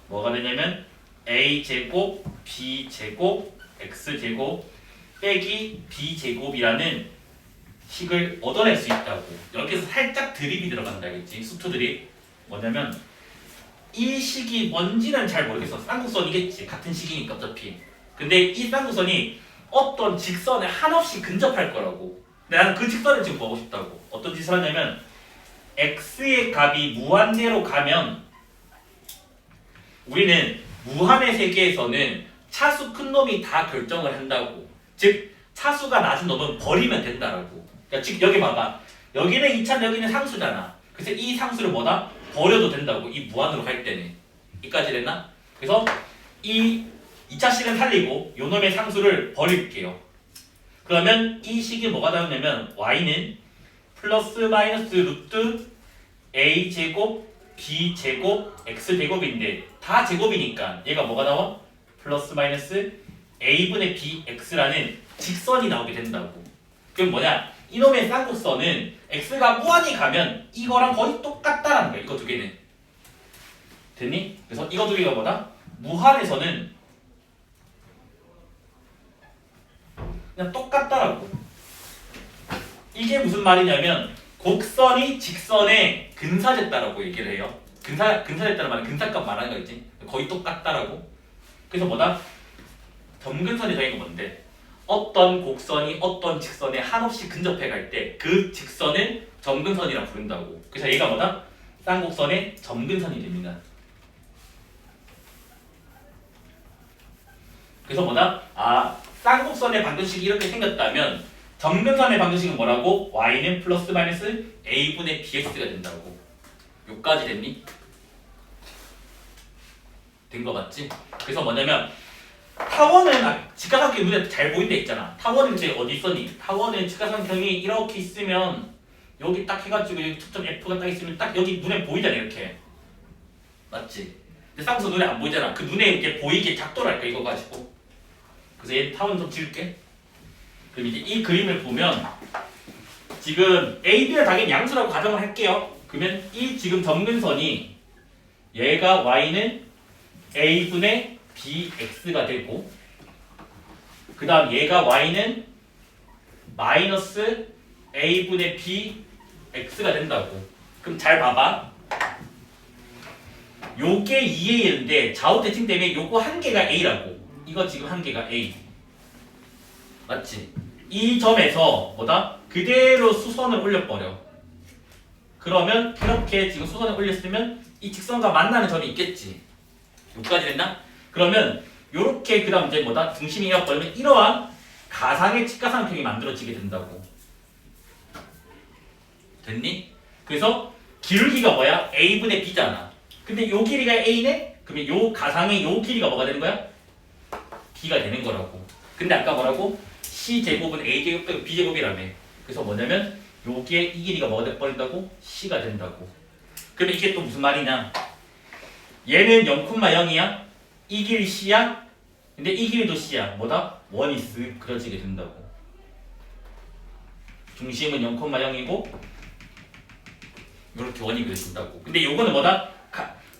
뭐가 되냐면 a제곱 b제곱 x제곱 빼기 b제곱이라는 식을 얻어낼 수 있다고. 여기서 살짝 드립이 들어간다겠지. 수투 드립. 뭐냐면 이 식이 뭔지는 잘 모르겠어. 쌍곡선이겠지. 같은 식이니까 어차피. 근데 이 쌍곡선이 어떤 직선에 한없이 근접할 거라고. 근데 나는 그 직선을 지금 보고 싶다고. 어떤 짓을 하냐면 x의 값이 무한대로 가면 우리는 무한의 세계에서는 차수 큰 놈이 다 결정을 한다고. 즉 차수가 낮은 놈은 버리면 된다라고. 그러니까 즉 여기 봐봐. 여기는 2차 여기는 상수잖아. 그래서 이 상수를 뭐다? 버려도 된다고. 이 무한으로 갈 때는. 이까지 됐나? 그래서 이 2차식은 살리고 요 놈의 상수를 버릴게요. 그러면 이 식이 뭐가 나오냐면 y는 플러스 마이너스 루트 a제곱 b제곱 x제곱인데 다 제곱이니까 얘가 뭐가 나와? 플러스 마이너스 a분의 bx라는 직선이 나오게 된다고. 그럼 뭐냐? 이놈의 쌍곡선은 x가 무한히 가면 이거랑 거의 똑같다라는 거야. 이거 두 개는. 됐니? 그래서 이거 두 개가 뭐다? 무한에서는 그냥 똑같다라고. 이게 무슨 말이냐면 곡선이 직선에 근사됐다라고 얘기를 해요. 근사됐다는 말은 근사값 말하는 거겠지. 거의 똑같다라고. 그래서 뭐다? 점근선이 정의가 뭔데? 어떤 곡선이 어떤 직선에 한없이 근접해 갈 때 그 직선을 점근선이라 부른다고. 그래서 얘가 뭐다? 쌍곡선의 점근선이 됩니다. 그래서 뭐다? 아, 쌍곡선의 방정식이 이렇게 생겼다면 점근선의 방정식은 뭐라고? y는 플러스 마이너스 a분의 bx가 된다고. 요까지 됐니? 된 거 맞지? 그래서 뭐냐면 타원은 직각삼각형이 눈에 잘 보인 데 있잖아. 타원은 이제 어디 있었니? 타원은 직각삼각형이 이렇게 있으면 여기 딱 해가지고 여기 초점 F가 딱 있으면 딱 여기 눈에 보이잖아 이렇게. 맞지? 근데 쌍수 눈에 안 보이잖아. 그 눈에 이렇게 보이게 작도를 할까 이거 가지고. 그래서 얘 타원 좀 지울게. 그럼 이제 이 그림을 보면 지금 A, B를 당연히 양수라고 가정을 할게요. 그러면 이 지금 점근선이 얘가 Y는 A분의 BX가 되고 그 다음 얘가 Y는 마이너스 A분의 BX가 된다고. 그럼 잘 봐봐. 요게 2A인데 좌우 대칭 때문에 요거 한 개가 A라고. 이거 지금 한 개가 A. 맞지? 이 점에서 뭐다? 그대로 수선을 올려버려. 그러면 이렇게 지금 수선을 올렸으면 이 직선과 만나는 점이 있겠지. 여기까지 됐나? 그러면 요렇게 그다음 이제 뭐다 중심이 이어버리면 이러한 가상의 직가상평이 만들어지게 된다고. 됐니? 그래서 기울기가 뭐야? a분의 b잖아. 근데 요 길이가 a네? 그러면 요 가상의 요 길이가 뭐가 되는 거야? b가 되는 거라고. 근데 아까 뭐라고? c제곱은 a제곱 빼고 b제곱이라며. 그래서 뭐냐면 여기에 이 길이가 뭐가 돼버린다고? c가 된다고. 그러면 이게 또 무슨 말이냐? 얘는 0,0이야? 이 길이 c야? 근데 이 길이도 c야. 뭐다? 원이 쓱 그려지게 된다고. 중심은 0,0이고 이렇게 원이 그려진다고. 근데 요거는 뭐다?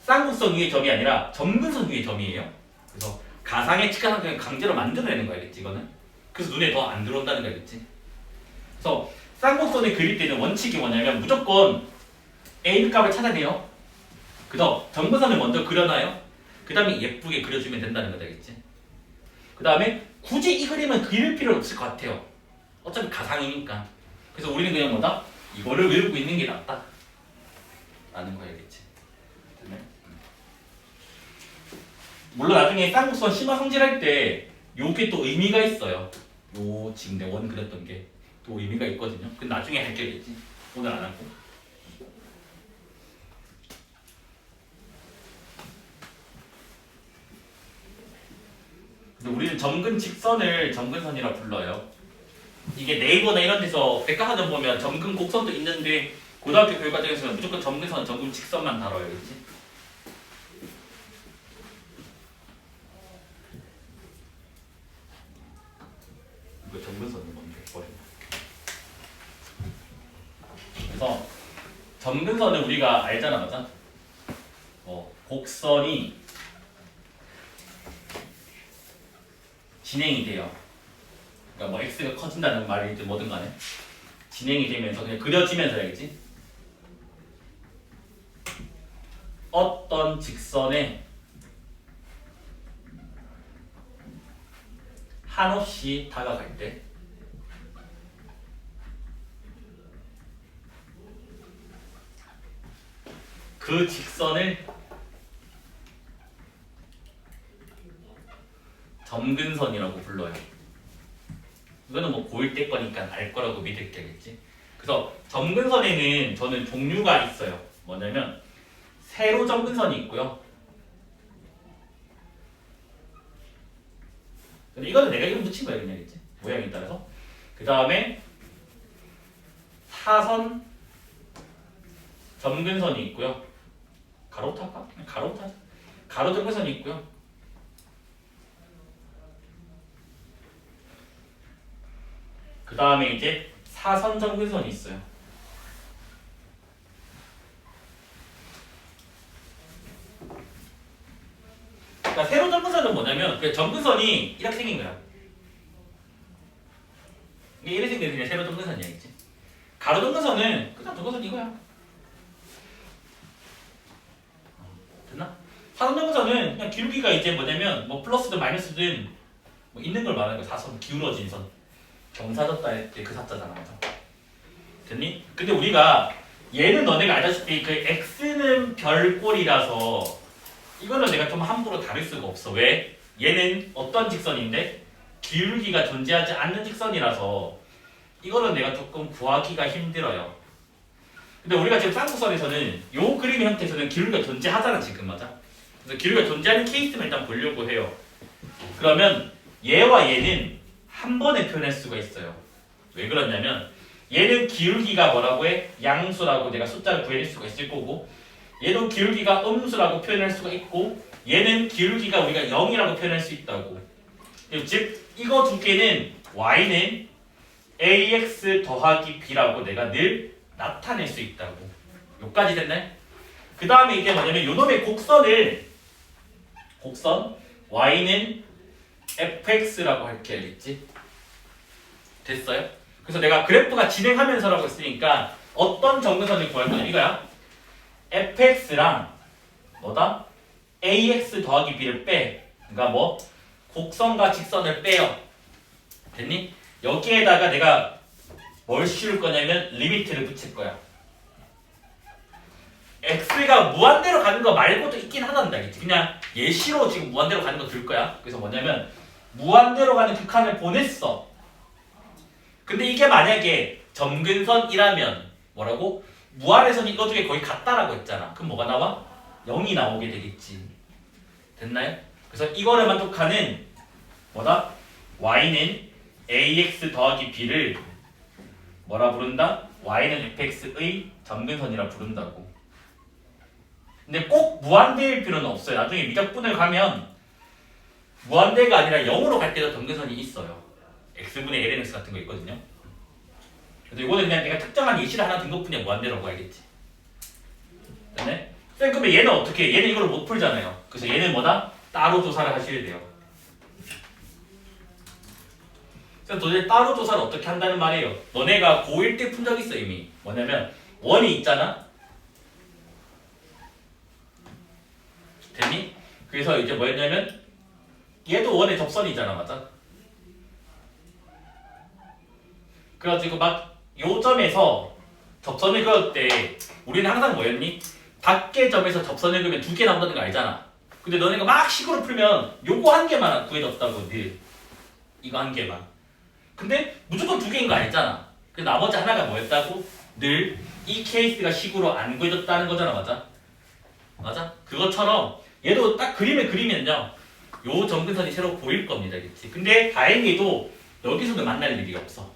쌍극선 위의 점이 아니라 점근선 위의 점이에요. 그래서 가상의 직가상평을 강제로 만들어내는 거야, 알겠지? 이거는. 그래서 눈에 더 안 들어온다는 거 알겠지? 그래서 쌍곡선을 그릴 때는 원칙이 뭐냐면 무조건 A 값을 찾아내요. 그래서 점근선을 먼저 그려놔요. 그 다음에 예쁘게 그려주면 된다는 거다, 알겠지? 그 다음에 굳이 이 그림은 그릴 필요는 없을 것 같아요. 어차피 가상이니까. 그래서 우리는 그냥 뭐다? 이거를 외우고 있는 게 낫다 라는 거야, 알겠지? 물론 나중에 쌍곡선 심화 성질할 때 요게 또 의미가 있어요. 요 지금 내 원 그렸던 게 또 의미가 있거든요. 근데 나중에 할게겠지. 오늘 안 하고. 근데 우리는 점근 직선을 점근선이라 불러요. 이게 네이버나 이런 데서 백과사전 보면 점근 곡선도 있는데 고등학교 교육과정에서는 무조건 점근선, 점근 직선만 다뤄요, 그렇지? 이거 점근선이 뭔데? 버려. 그래서 점근선은 우리가 알잖아, 맞아? 곡선이 진행이 돼요. 그러니까 뭐 x가 커진다는 말이지 뭐든 간에 진행이 되면서 그냥 그려지면서 알겠지? 어떤 직선에 한없이 다가갈 때 그 직선을 점근선이라고 불러요. 이거는 뭐 고1 때 거니까 알 거라고 믿을게겠지. 그래서 점근선에는 저는 종류가 있어요. 뭐냐면 세로 점근선이 있고요. 근데 이거는 내가 이름 붙인 거야, 그냥겠지. 모양에 따라서. 그 다음에 사선 점근선이 있고요. 가로타가? 가로타. 가로 점근선이 있고요. 그 다음에 이제 사선 점근선이 있어요. 그러니까 세로 점근선은 뭐냐면 그 점근선이 이렇게 생긴 거야. 이게 이렇게 생긴 게 그냥 세로 점근선이야, 있지. 가로 점근선은 그냥 점근선 이거야. 됐나? 사선 점근선은 그냥 기울기가 이제 뭐냐면 뭐 플러스든 마이너스든 뭐 있는 걸 말하는 거야. 사선 기울어진 선. 경사졌다 할 때 그 사자잖아. 됐니? 근데 우리가 얘는 너네가 알다시피 그 x는 별꼴이라서 이거는 내가 좀 함부로 다룰 수가 없어. 왜? 얘는 어떤 직선인데 기울기가 존재하지 않는 직선이라서 이거는 내가 조금 구하기가 힘들어요. 근데 우리가 지금 쌍곡선에서는 요 그림의 형태에서는 기울기가 존재하잖아, 지금. 맞아? 그래서 기울기가 존재하는 케이스만 일단 보려고 해요. 그러면 얘와 얘는 한 번에 표현할 수가 있어요. 왜 그러냐면 얘는 기울기가 뭐라고 해? 양수라고 내가 숫자를 구해낼 수가 있을 거고, 얘도 기울기가 음수라고 표현할 수가 있고, 얘는 기울기가 우리가 0이라고 표현할 수 있다고. 즉 이거 두 개는 y는 ax 더하기 b라고 내가 늘 나타낼 수 있다고. 여기까지 됐나요? 그 다음에 이게 뭐냐면 요놈의 곡선 y는 fx라고 할게, 알겠지? 됐어요? 그래서 내가 그래프가 진행하면서라고 했으니까 어떤 점근선을 구할 거냐 이거야. fx랑 뭐다? ax 더하기 b를 빼. 그러니까 뭐 곡선과 직선을 빼요. 됐니? 여기에다가 내가 뭘 씌울 거냐면 리미트를 붙일 거야. x가 무한대로 가는 거 말고도 있긴 하단다, 알겠지? 그냥 예시로 지금 무한대로 가는 거 들 거야. 그래서 뭐냐면 무한대로 가는 극한을 보냈어. 근데 이게 만약에 점근선이라면 뭐라고? 무한에서는 이거 중에 거의 같다라고 했잖아. 그럼 뭐가 나와? 0이 나오게 되겠지. 됐나요? 그래서 이거를 만족하는 뭐다? y는 ax 더하기 b를 뭐라 부른다? y는 fx의 점근선이라 부른다고. 근데 꼭 무한대일 필요는 없어요. 나중에 미적분을 가면 무한대가 아니라 0으로 갈 때도 점근선이 있어요. x분의 lnx 같은 거 있거든요. 그래서 이거는 그냥 내가 특정한 예시를 하나 든 것뿐이야. 무한대라고 알겠지? 됐네? 쌤 그러면 얘는 어떻게 해? 얘는 이걸 못 풀잖아요. 그래서 얘는 뭐다? 따로 조사를 하셔야 돼요. 쌤 도대체 따로 조사를 어떻게 한다는 말이에요? 너네가 고1 때 푼 적 있어 이미. 뭐냐면 원이 있잖아? 됐니? 그래서 이제 뭐였냐면 얘도 원의 접선이잖아. 맞아? 그래가지고 막 요점에서 접선을 그을 때 우리는 항상 뭐였니? 닫게 점에서 접선을 그으면 2개 나온다는 거 알잖아. 근데 너네가 막 식으로 풀면 요거 한 개만 구해줬다고 늘. 이거 한 개만. 근데 무조건 2개인 거 알잖아. 그 나머지 하나가 뭐였다고? 늘 이 케이스가 식으로 안 구해졌다는 거잖아. 맞아? 맞아? 그것처럼 얘도 딱 그림을 그리면요. 요 점근선이 새로 보일 겁니다. 그치? 근데 다행히도 여기서는 만날 일이 없어.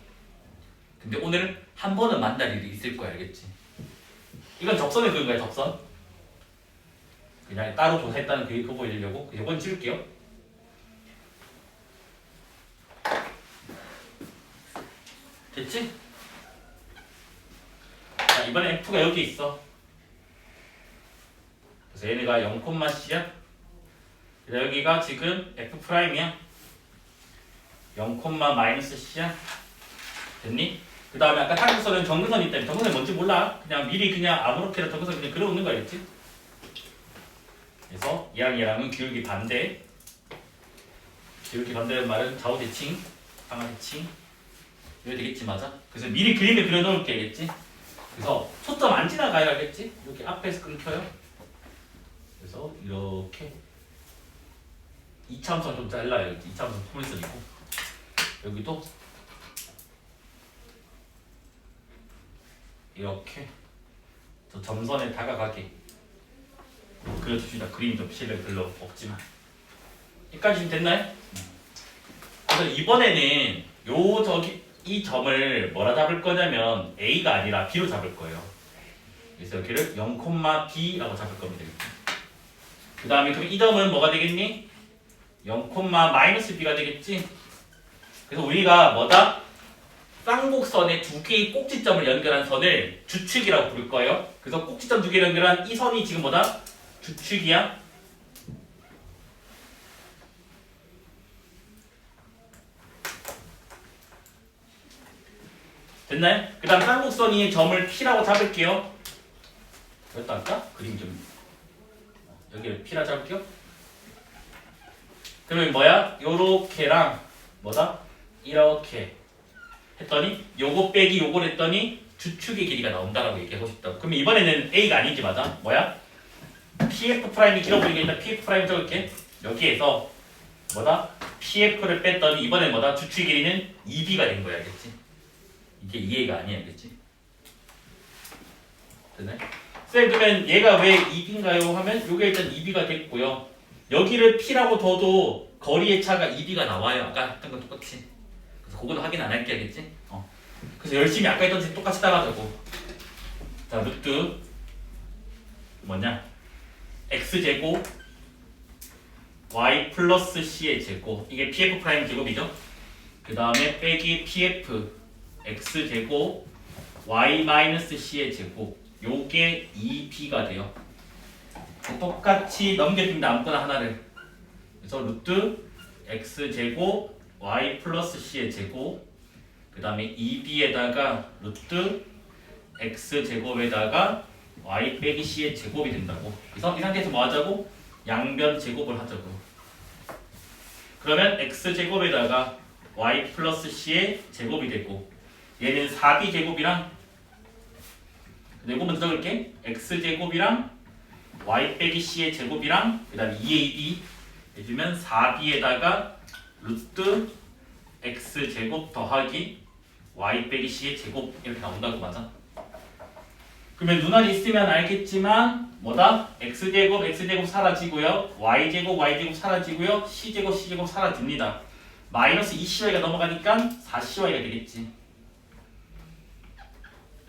근데 오늘 한 번은 만날 일이 있을 거야. 알겠지? 이건 접선을 그은 거야. 접선. 그냥 따로 조사했다는 그거 보여주려고. 이건 지울게요. 됐지? 자, 이번에 F가 여기 있어. 그래서 얘네가 0,C야. 그래서 여기가 지금 F'이야. 0,-C야. 됐니? 그 다음에 아까 타격선은 정근선이 있다면 정근선이 뭔지 몰라. 그냥 미리 그냥 아무렇게나 정근선 그냥 그려놓는 거 알겠지? 그래서 얘랑은 기울기 반대. 기울기 반대는 말은 좌우대칭, 상하대칭. 이거 되겠지 맞아? 그래서 미리 그림을 그려놓을게 알겠지? 그래서 초점 안 지나가야 알겠지? 이렇게 앞에서 끊겨요. 그래서 이렇게 2차원선 좀 잘라요. 2차원선 포물선이고 여기도 이렇게 저 점선에 다가가게 그려줍시다. 그림이 좀 실력 별로 없지만 여기까지 지금 됐나요? 그래서 이번에는 이 점을 뭐라 잡을 거냐면 A가 아니라 B로 잡을 거예요. 그래서 여기를 0,B라고 잡을 겁니다. 그 다음에 그럼 이 점은 뭐가 되겠니? 0,-B가 되겠지? 그래서 우리가 뭐다? 쌍곡선의 2개의 꼭지점을 연결한 선을 주축이라고 부를 거예요. 그래서 꼭지점 2개를 연결한 이 선이 지금 뭐다? 주축이야. 됐나요? 그 다음 쌍곡선이 점을 P라고 잡을게요. 여기다 할까? 그림 좀 여기를 P라 잡을게요. 그러면 뭐야? 요렇게랑 뭐다? 이렇게 했더니 요거 빼기 요걸 했더니 주축의 길이가 나온다라고 얘기하고 싶다고. 그럼 이번에는 A가 아니지 맞아? 뭐야? PF'이 길어 보이게 일단 PF' 적을게. 여기에서 뭐다? PF를 뺐더니 이번엔 뭐다? 주축의 길이는 2B가 된 거야. 알겠지? 이게 이해가 아니야. 알겠지? 됐네? 쌤 그러면 얘가 왜 2B인가요? 하면 요게 일단 2B가 됐고요. 여기를 P라고 둬도 거리의 차가 2B가 나와요. 아까 했던 건 똑같이. 그래서 그거는 확인 안 할게. 알겠지? 그래서 열심히 아까 했던 식 똑같이 따라가자고. 자, 루트 뭐냐? x제곱 y 플러스 c의 제곱. 이게 pf 프라임 제곱이죠? 그 다음에 빼기 pf x제곱 y 마이너스 c의 제곱. 요게 2b가 돼요. 똑같이 넘겨줍니다. 아무거나 하나를. 그래서 루트 x제곱 y 플러스 c의 제곱 그 다음에 2b에다가 루트 x제곱에다가 y 빼기 c의 제곱이 된다고. 그래서 이 상태에서 뭐 하자고? 양변 제곱을 하자고. 그러면 x제곱에다가 y 플러스 c의 제곱이 되고 얘는 4b 제곱이랑 이거 먼저 적을게. x제곱이랑 y 빼기 c의 제곱이랑 그 다음에 2ab 해주면 4b에다가 루트 x 제곱 더하기 y 빼기 c의 제곱 이렇게 나온다고 맞아. 그러면 눈알이 있으면 알겠지만 뭐다? x제곱 x제곱 사라지고요. y제곱 y제곱 사라지고요. c제곱 c제곱 사라집니다. 마이너스 2cy가 넘어가니까 4cy가 되겠지.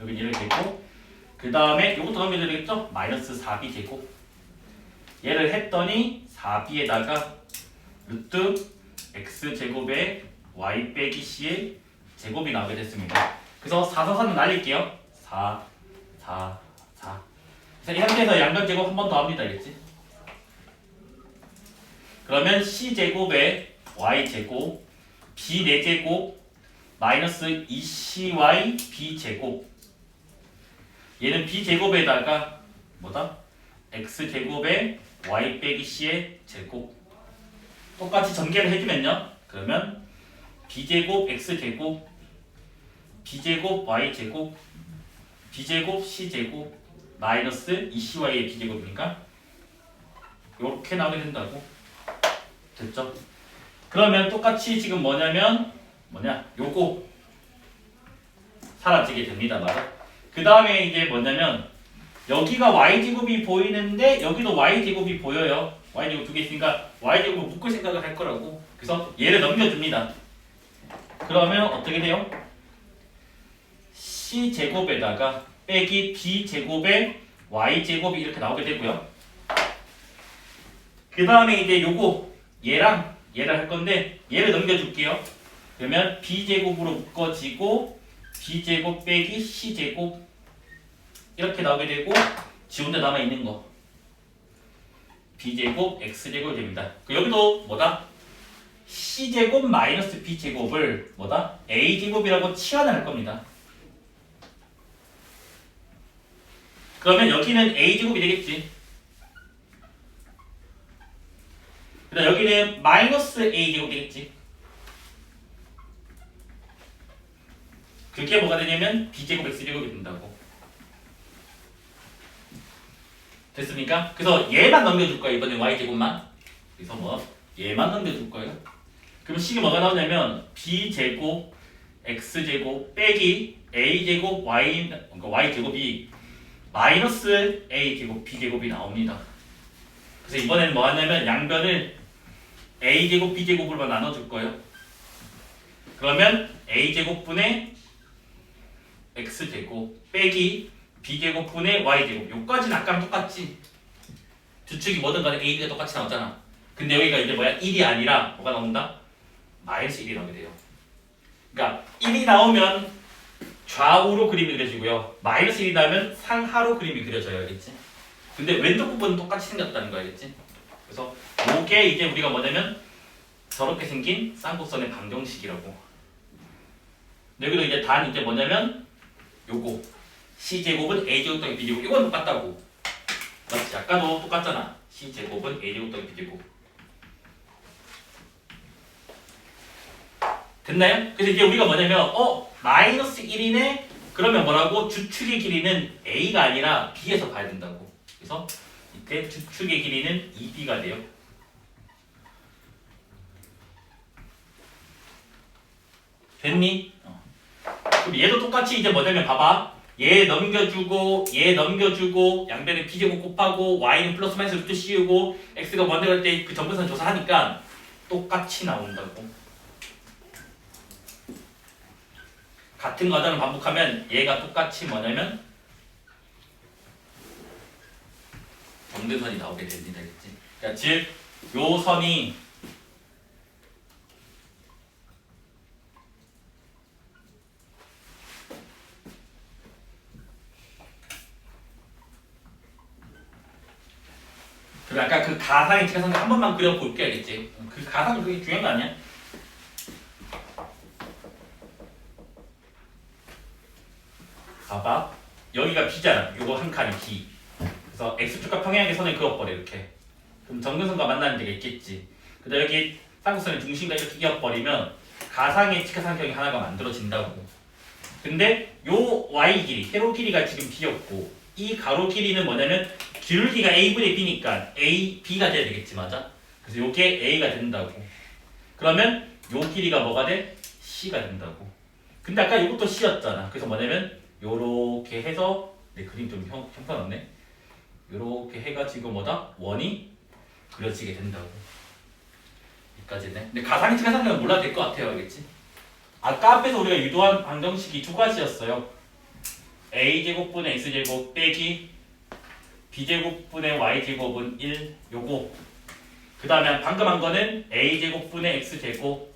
여기 이렇게 되고 그 다음에 이것도 넘겨줘야 되겠죠? 마이너스 4b 제곱 얘를 했더니 4b에다가 루트 x제곱에 y 빼기 c의 제곱이 나오게 됐습니다. 그래서 4, 4, 4는 날릴게요. 4, 4, 4. 그래서 이 상태에서 양변 제곱 한 번 더 합니다. 알겠지? 그러면 c제곱에 y제곱 b 4제곱 마이너스 2cy b제곱 얘는 b제곱에다가 뭐다? x제곱에 y 빼기 c의 제곱 똑같이 전개를 해주면요. 그러면 b제곱 x제곱 b제곱 y제곱 b제곱 c제곱 마이너스 2cy의 b제곱이니까 이렇게 나오게 된다고. 됐죠? 그러면 똑같이 지금 뭐냐면 요거 사라지게 됩니다. 맞아? 그 다음에 이제 뭐냐면 여기가 y제곱이 보이는데 여기도 y제곱이 보여요. y제곱 두 개 있으니까 y제곱을 묶을 생각을 할 거라고. 그래서 얘를 넘겨줍니다. 그러면 어떻게 돼요? c제곱에다가 빼기 b제곱에 y제곱이 이렇게 나오게 되고요. 그 다음에 이제 요거 얘랑 얘를 할 건데 얘를 넘겨줄게요. 그러면 b제곱으로 묶어지고 b제곱 빼기 c제곱 이렇게 나오게 되고 지 혼자 남아있는 거 b제곱 x제곱이 됩니다. 여기도 뭐다? c제곱 마이너스 b제곱을 뭐다? a제곱이라고 치환을 할 겁니다. 그러면 여기는 a제곱이 되겠지. 그다음 여기는 마이너스 a제곱 되겠지. 그게 뭐가 되냐면 b제곱 x제곱이 된다고. 됐습니까? 그래서 얘만 넘겨줄 거예요. 이번에 y제곱만. 그래서 뭐 얘만 넘겨줄 거예요. 그럼 식이 뭐가 나오냐면 b제곱 x제곱 빼기 a제곱 그러니까 y제곱이 마이너스 a제곱 b제곱이 나옵니다. 그래서 이번에는 뭐 하냐면 양변을 a제곱 b제곱으로만 나눠줄 거예요. 그러면 a제곱분의 x제곱 빼기 b제곱분의 y제곱 요까지는 아까랑 똑같지. 주축이 뭐든 간에 a가 똑같이 나오잖아. 근데 여기가 이제 뭐야? 1이 아니라 뭐가 나온다? 마이너스 1이 나오게 돼요. 그러니까 1이 나오면 좌우로 그림이 그려지고요. 마이너스 1이 나오면 상하로 그림이 그려져요. 알겠지? 근데 왼쪽 부분은 똑같이 생겼다는 거 알겠지? 그래서 요게 이제 우리가 뭐냐면 저렇게 생긴 쌍곡선의 방정식이라고. 여기도 이제 단 이제 뭐냐면 요거 c제곱은 a제곱 더하기 b제곱 이건 똑같다고. 맞지? 아까도 똑같잖아. c제곱은 a제곱 더하기 b제곱. 됐나요? 그래서 이제 우리가 뭐냐면 마이너스 1이네? 그러면 뭐라고? 주축의 길이는 a가 아니라 b에서 봐야 된다고. 그래서 이때 주축의 길이는 2b가 돼요. 됐니? 그럼 얘도 똑같이 이제 뭐냐면 봐봐. 얘 넘겨주고 얘 넘겨주고 양변에 b제곱 곱하고 y는 플러스 마이너스 루트 씌우고 x가 먼저 갈 때 그 점근선 조사하니까 똑같이 나온다고. 같은 과정을 반복하면 얘가 똑같이 뭐냐면 점근선이 나오게 됩니다. 알겠지? 그러니까 즉 요 선이 그리고 아까 그 가상의 직사각형 한 번만 그려볼게. 알겠지? 그 가상이 그게 중요한 거 아니야? 봐봐. 여기가 B잖아. 요거 한 칸이 B. 그래서 X축과 평행하게 선을 그어버려 이렇게. 그럼 점근선과 만나는 데가 있겠지. 그다음 여기 쌍곡선의 중심과 이렇게 이어버리면 가상의 직사각형이 하나가 만들어진다고. 근데 요 Y 길이, 세로 길이가 지금 B였고 이 가로 길이는 뭐냐면 기울기가 a분의 b니까 a, b가 돼야 되겠지, 맞아? 그래서 요게 a가 된다고. 그러면 요 길이가 뭐가 돼? c가 된다고. 근데 아까 이것도 c였잖아. 그래서 뭐냐면 요렇게 해서 내 그림 좀 형편없네. 요렇게 해가지고 뭐다? 원이 그려지게 된다고. 여기까지네. 근데 가상의 측가상은 몰라도 될 것 같아요, 알겠지? 아까 앞에서 우리가 유도한 방정식이 두 가지였어요. a제곱분의 x제곱 빼기 b제곱분의 y제곱은 1 요거. 그 다음에 방금 한 거는 a제곱분의 x제곱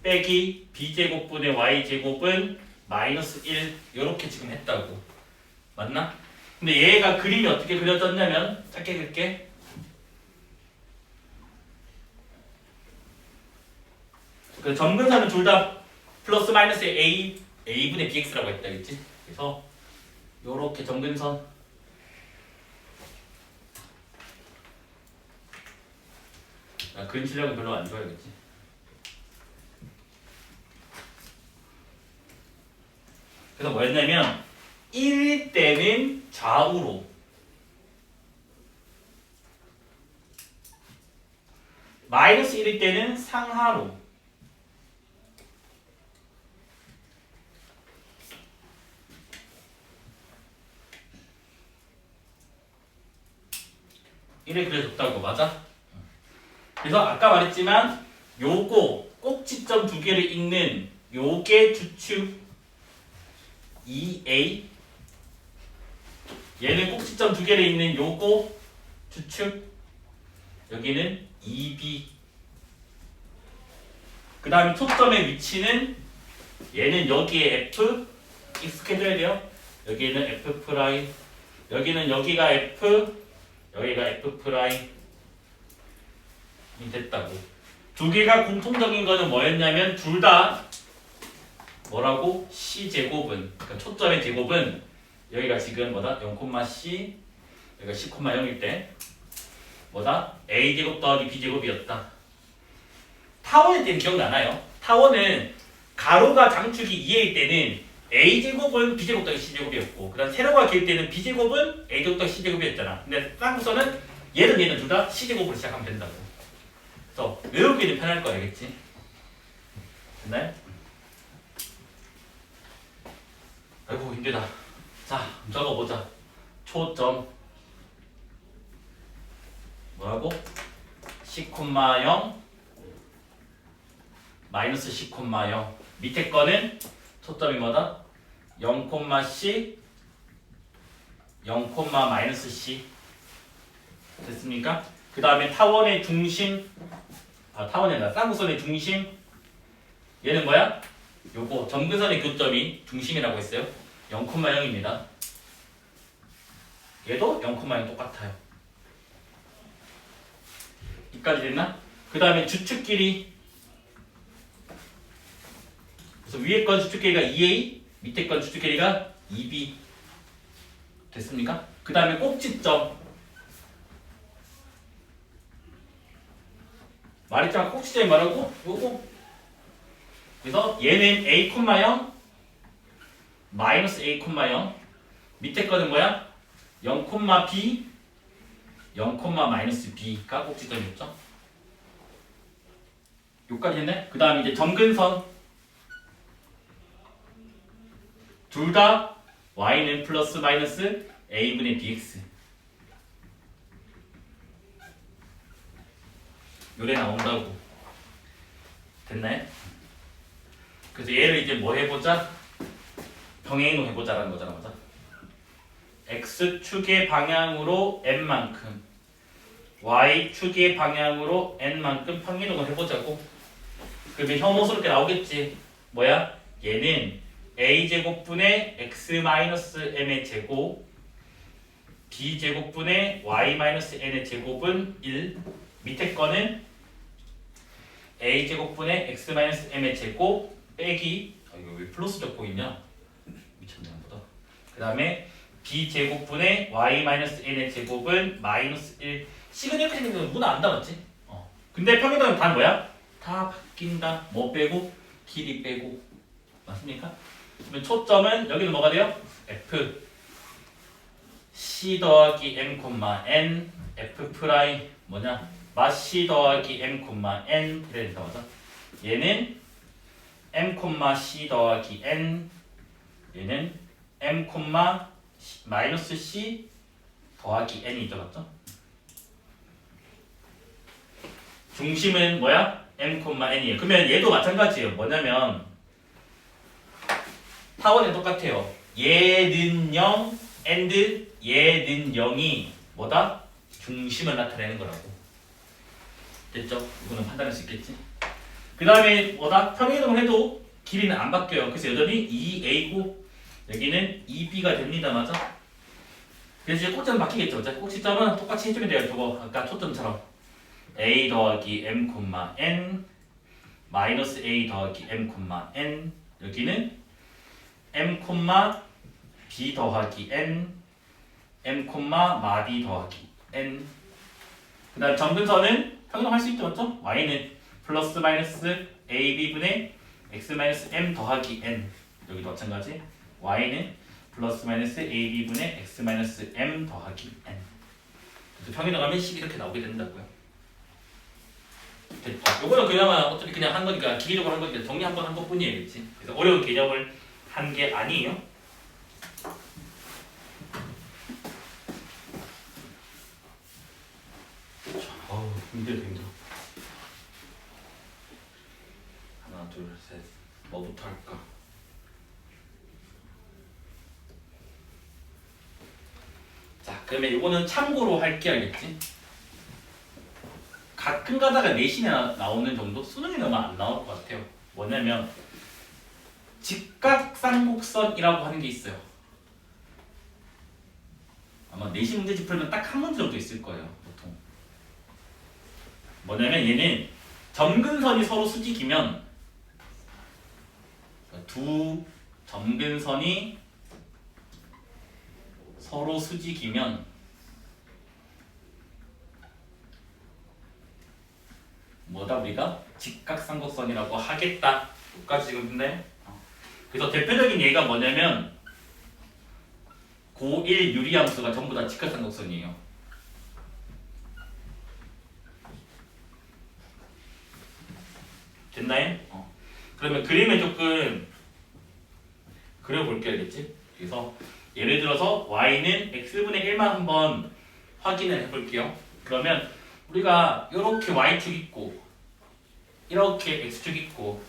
빼기 b제곱분의 y제곱은 마이너스 1 요렇게 지금 했다고. 맞나? 근데 얘가 그림이 어떻게 그려졌냐면 짧게 그릴게. 그 점근선은 둘 다 플러스 마이너스 a분의 bx라고 했다, 그치? 그래서 요렇게 점근선 그림 실력은 별로 안 좋아요, 그치? 그래서 뭐였냐면 1일 때는 좌우로 마이너스 1일 때는 상하로 이래 그려줬다고. 맞아? 그래서 아까 말했지만 요거 꼭지점 두 개를 잇는 요게 주축 2A, 얘는 꼭지점 두 개를 잇는 요거 주축 여기는 2B. 그 다음에 초점의 위치는 얘는 여기에 F 익숙해져야 돼요. 여기는 F 프라임, 여기는 여기가 F, 여기가 F 프라임 이 됐다고. 두 개가 공통적인 거는 뭐였냐면 둘 다 뭐라고? C제곱은, 그러니까 초점의 제곱은 여기가 지금 뭐다? 0,C, 여기가 C,0일 때 뭐다? A제곱 더하기 B제곱이었다. 타원일 때는 기억나나요? 타원은 가로가 장축이 2A일 때는 A제곱은 B제곱 더하기 C제곱이었고, 그 다음 세로가 길 때는 B제곱은 A제곱 더하기 C제곱이었잖아. 근데 쌍구선은 얘는 둘 다 C제곱으로 시작하면 된다고. 그래서 외우기는 편할 거 알겠지? 됐나요? 아이고 힘들다. 자, 적어보자. 초점 뭐라고? C,0 마이너스 C,0 밑에 거는 초점이 뭐다? 0,C 0, 마이너스 C 됐습니까? 그 다음에 타원의 중심, 타원이 아니라 쌍구선의 중심, 얘는 뭐야? 요거 점근선의 교점이 중심이라고 했어요. 0,0입니다. 얘도 0,0 똑같아요. 여기까지 됐나? 그 다음에 주축 길이, 그래서 위에 건 주축 길이가 2A, 밑에 건 주축 길이가 2B 됐습니까? 그 다음에 꼭지점, 말했잖아. 꼭지점이 뭐라고? 요거. 그래서 얘는 A,0 마이너스 A,0 밑에 거는 뭐야? 0,B 0, 마이너스 B가 꼭지점이었죠. 여기까지 했네. 그 다음 이제 점근선 둘 다 y는 플러스 마이너스 a분의 bx 요래 나온다고. 됐나요? 그래서 얘를 이제 뭐 해보자? 병행으로 해보자라는 거잖아, 맞아? x축의 방향으로 n만큼, y축의 방향으로 n만큼 평행이동을 해보자고. 그러면 혐오스럽게 나오겠지. 뭐야? 얘는 a제곱분의 x-m의 제곱 b제곱분의 y-n의 제곱은 1. 밑에 거는 a제곱분의 x-m의 제곱 빼기, 이거 왜 플러스 적고 있냐? 미쳤네, 보다. 그 다음에 b제곱분의 y-n의 제곱은 마이너스 1. 식은 이렇게 생긴 건 누구나 안다, 맞지? 근데 평행도는 단 뭐야? 다 바뀐다. 뭐 빼고? 길이 빼고. 맞습니까? 그러면 초점은 여기는 뭐가 돼요? F, C 더하기 M, N F 프라임 뭐냐? 마 C 더하기 M, N 이래 된다 맞아? 얘는 M, C 더하기 N 얘는 M, 마이너스 C 더하기 N이죠 맞죠? 중심은 뭐야? M, N이에요. 그러면 얘도 마찬가지예요. 뭐냐면 타원은 똑같아요. 얘는 0 and 얘는 0이 뭐다? 중심을 나타내는 거라고. 됐죠? 이거는 판단할 수 있겠지? 그 다음에 뭐다? 평행이동을 해도 길이는 안 바뀌어요. 그래서 여전히 2a고 여기는 2b가 됩니다. 맞아? 그래서 이제 꼭지점 바뀌겠죠. 꼭지점은 똑같이 해주면 돼요. 저거 아까 초점처럼 a 더하기 m, n 마이너스 a 더하기 m, n 여기는 m, b 더하기 n m, 마 b 더하기 n 그 다음 점근선은 평행할 수 있죠. 맞죠? y는 플러스 마이너스 ab분의 x 마이너스 m 더하기 n 여기도 마찬가지 y는 플러스 마이너스 ab분의 x 마이너스 m 더하기 n 평행을 하면 식이 이렇게 나오게 된다고요. 됐죠? 요거는 그나마 어차피 그냥 한 거니까 기계적으로 한 거니까 정리 한번 한 것뿐이에요. 그치? 그래서 어려운 개념을 한 게 아니에요. 어우 힘들어. 하나 둘 셋 뭐부터 할까? 자 그러면 이거는 참고로 할게 알겠지? 가끔 가다가 내신에 나오는 정도? 수능에 너무 안 나올 것 같아요. 뭐냐면 직각쌍곡선이라고 하는 게 있어요. 아마 내신 문제집 풀면 딱 한 문제 정도 있을 거예요. 보통 뭐냐면 얘는 점근선이 서로 수직이면 두 점근선이 서로 수직이면 뭐다 우리가 직각쌍곡선이라고 하겠다. 여기까지 지금 됐나요? 그래서 대표적인 예가 뭐냐면 고1 유리함수가 전부 다 직각쌍곡선이에요. 됐나요? 그러면 그림을 조금 그려볼게요. 알겠지? 그래서 예를 들어서 y는 x분의 1만 한번 확인을 해볼게요. 그러면 우리가 이렇게 y축 있고 이렇게 x축 있고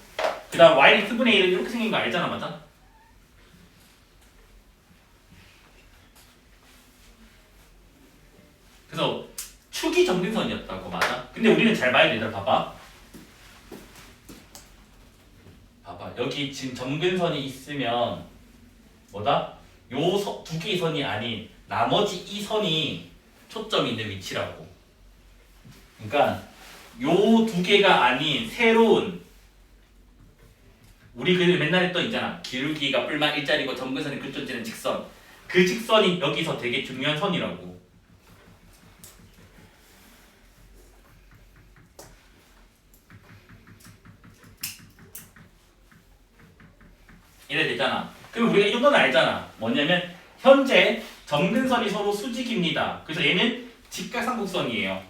그 다음 y는 x분의 1은 이렇게 생긴 거 알잖아. 맞아? 그래서 축이 점근선이었다고. 맞아? 근데 우리는 잘 봐야 돼. 봐봐 여기 지금 점근선이 있으면 뭐다? 요 두 개의 선이 아닌 나머지 이 선이 초점이 있는 위치라고. 그러니까 요 두 개가 아닌 새로운 우리 그 맨날 했던 있잖아. 기울기가 뿔만 일자리고 점근선이 끝점지는 직선. 그 직선이 여기서 되게 중요한 선이라고. 이래 되잖아. 그럼 우리가 이 정도는 알잖아. 뭐냐면 현재 점근선이 서로 수직입니다. 그래서 얘는 직각삼각선이에요.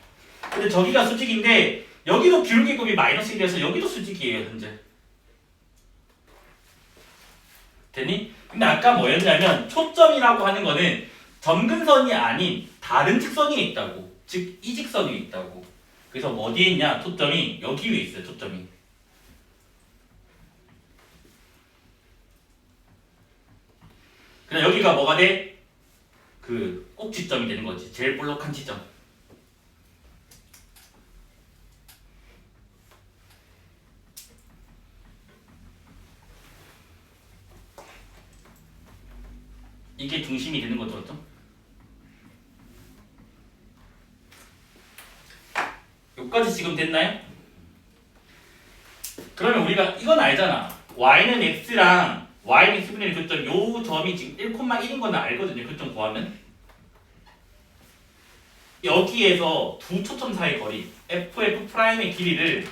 근데 저기가 수직인데 여기도 기울기곱이 마이너스 1이어서 여기도 수직이에요. 현재. 됐니? 근데 아까 뭐였냐면 초점이라고 하는 거는 점근선이 아닌 다른 직선이 있다고. 즉 이 직선이 있다고. 그래서 어디에 있냐? 초점이 여기 위에 있어요. 초점이. 그냥 여기가 뭐가 돼? 그 꼭지점이 되는 거지. 제일 볼록한 지점. 이게 중심이 되는 거죠. 그렇죠? 여기까지 지금 됐나요? 그러면 우리가 이건 알잖아. y는 x랑 y는 x분의 1 교점 요 점이 지금 1,1인 건 알거든요. 교점 구하면. 여기에서 두 초점 사이 거리 f'의 길이를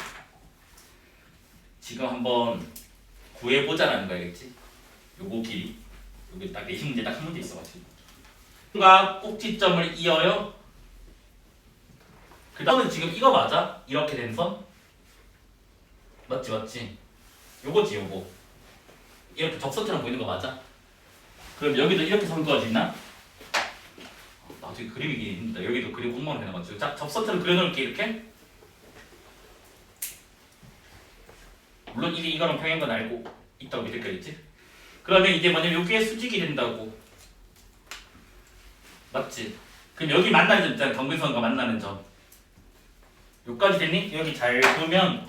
지금 한번 구해보자라는 거야겠지? 요거 길이. 여기 딱 내신 문제 딱 한 문제 있어가지고. 과 꼭지점을 이어요. 그 다음은 지금 이거 맞아? 이렇게 된 선? 맞지 맞지? 요거지 요거. 이렇게 접선처럼 보이는 거 맞아? 그럼 여기도 이렇게 선 그어지나? 나중에 그림이 있는데 여기도 그림 공부하면 되는 거지. 자, 접선처럼 그려놓을게 이렇게. 물론 이게 이거랑 평행건 알고 있다고 믿을 거겠지? 그러면 이제 뭐냐면 여기에 수직이 된다고. 맞지? 그럼 여기 만나는 점 있잖아. 경근선과 만나는 점. 여기까지 됐니? 여기 잘 보면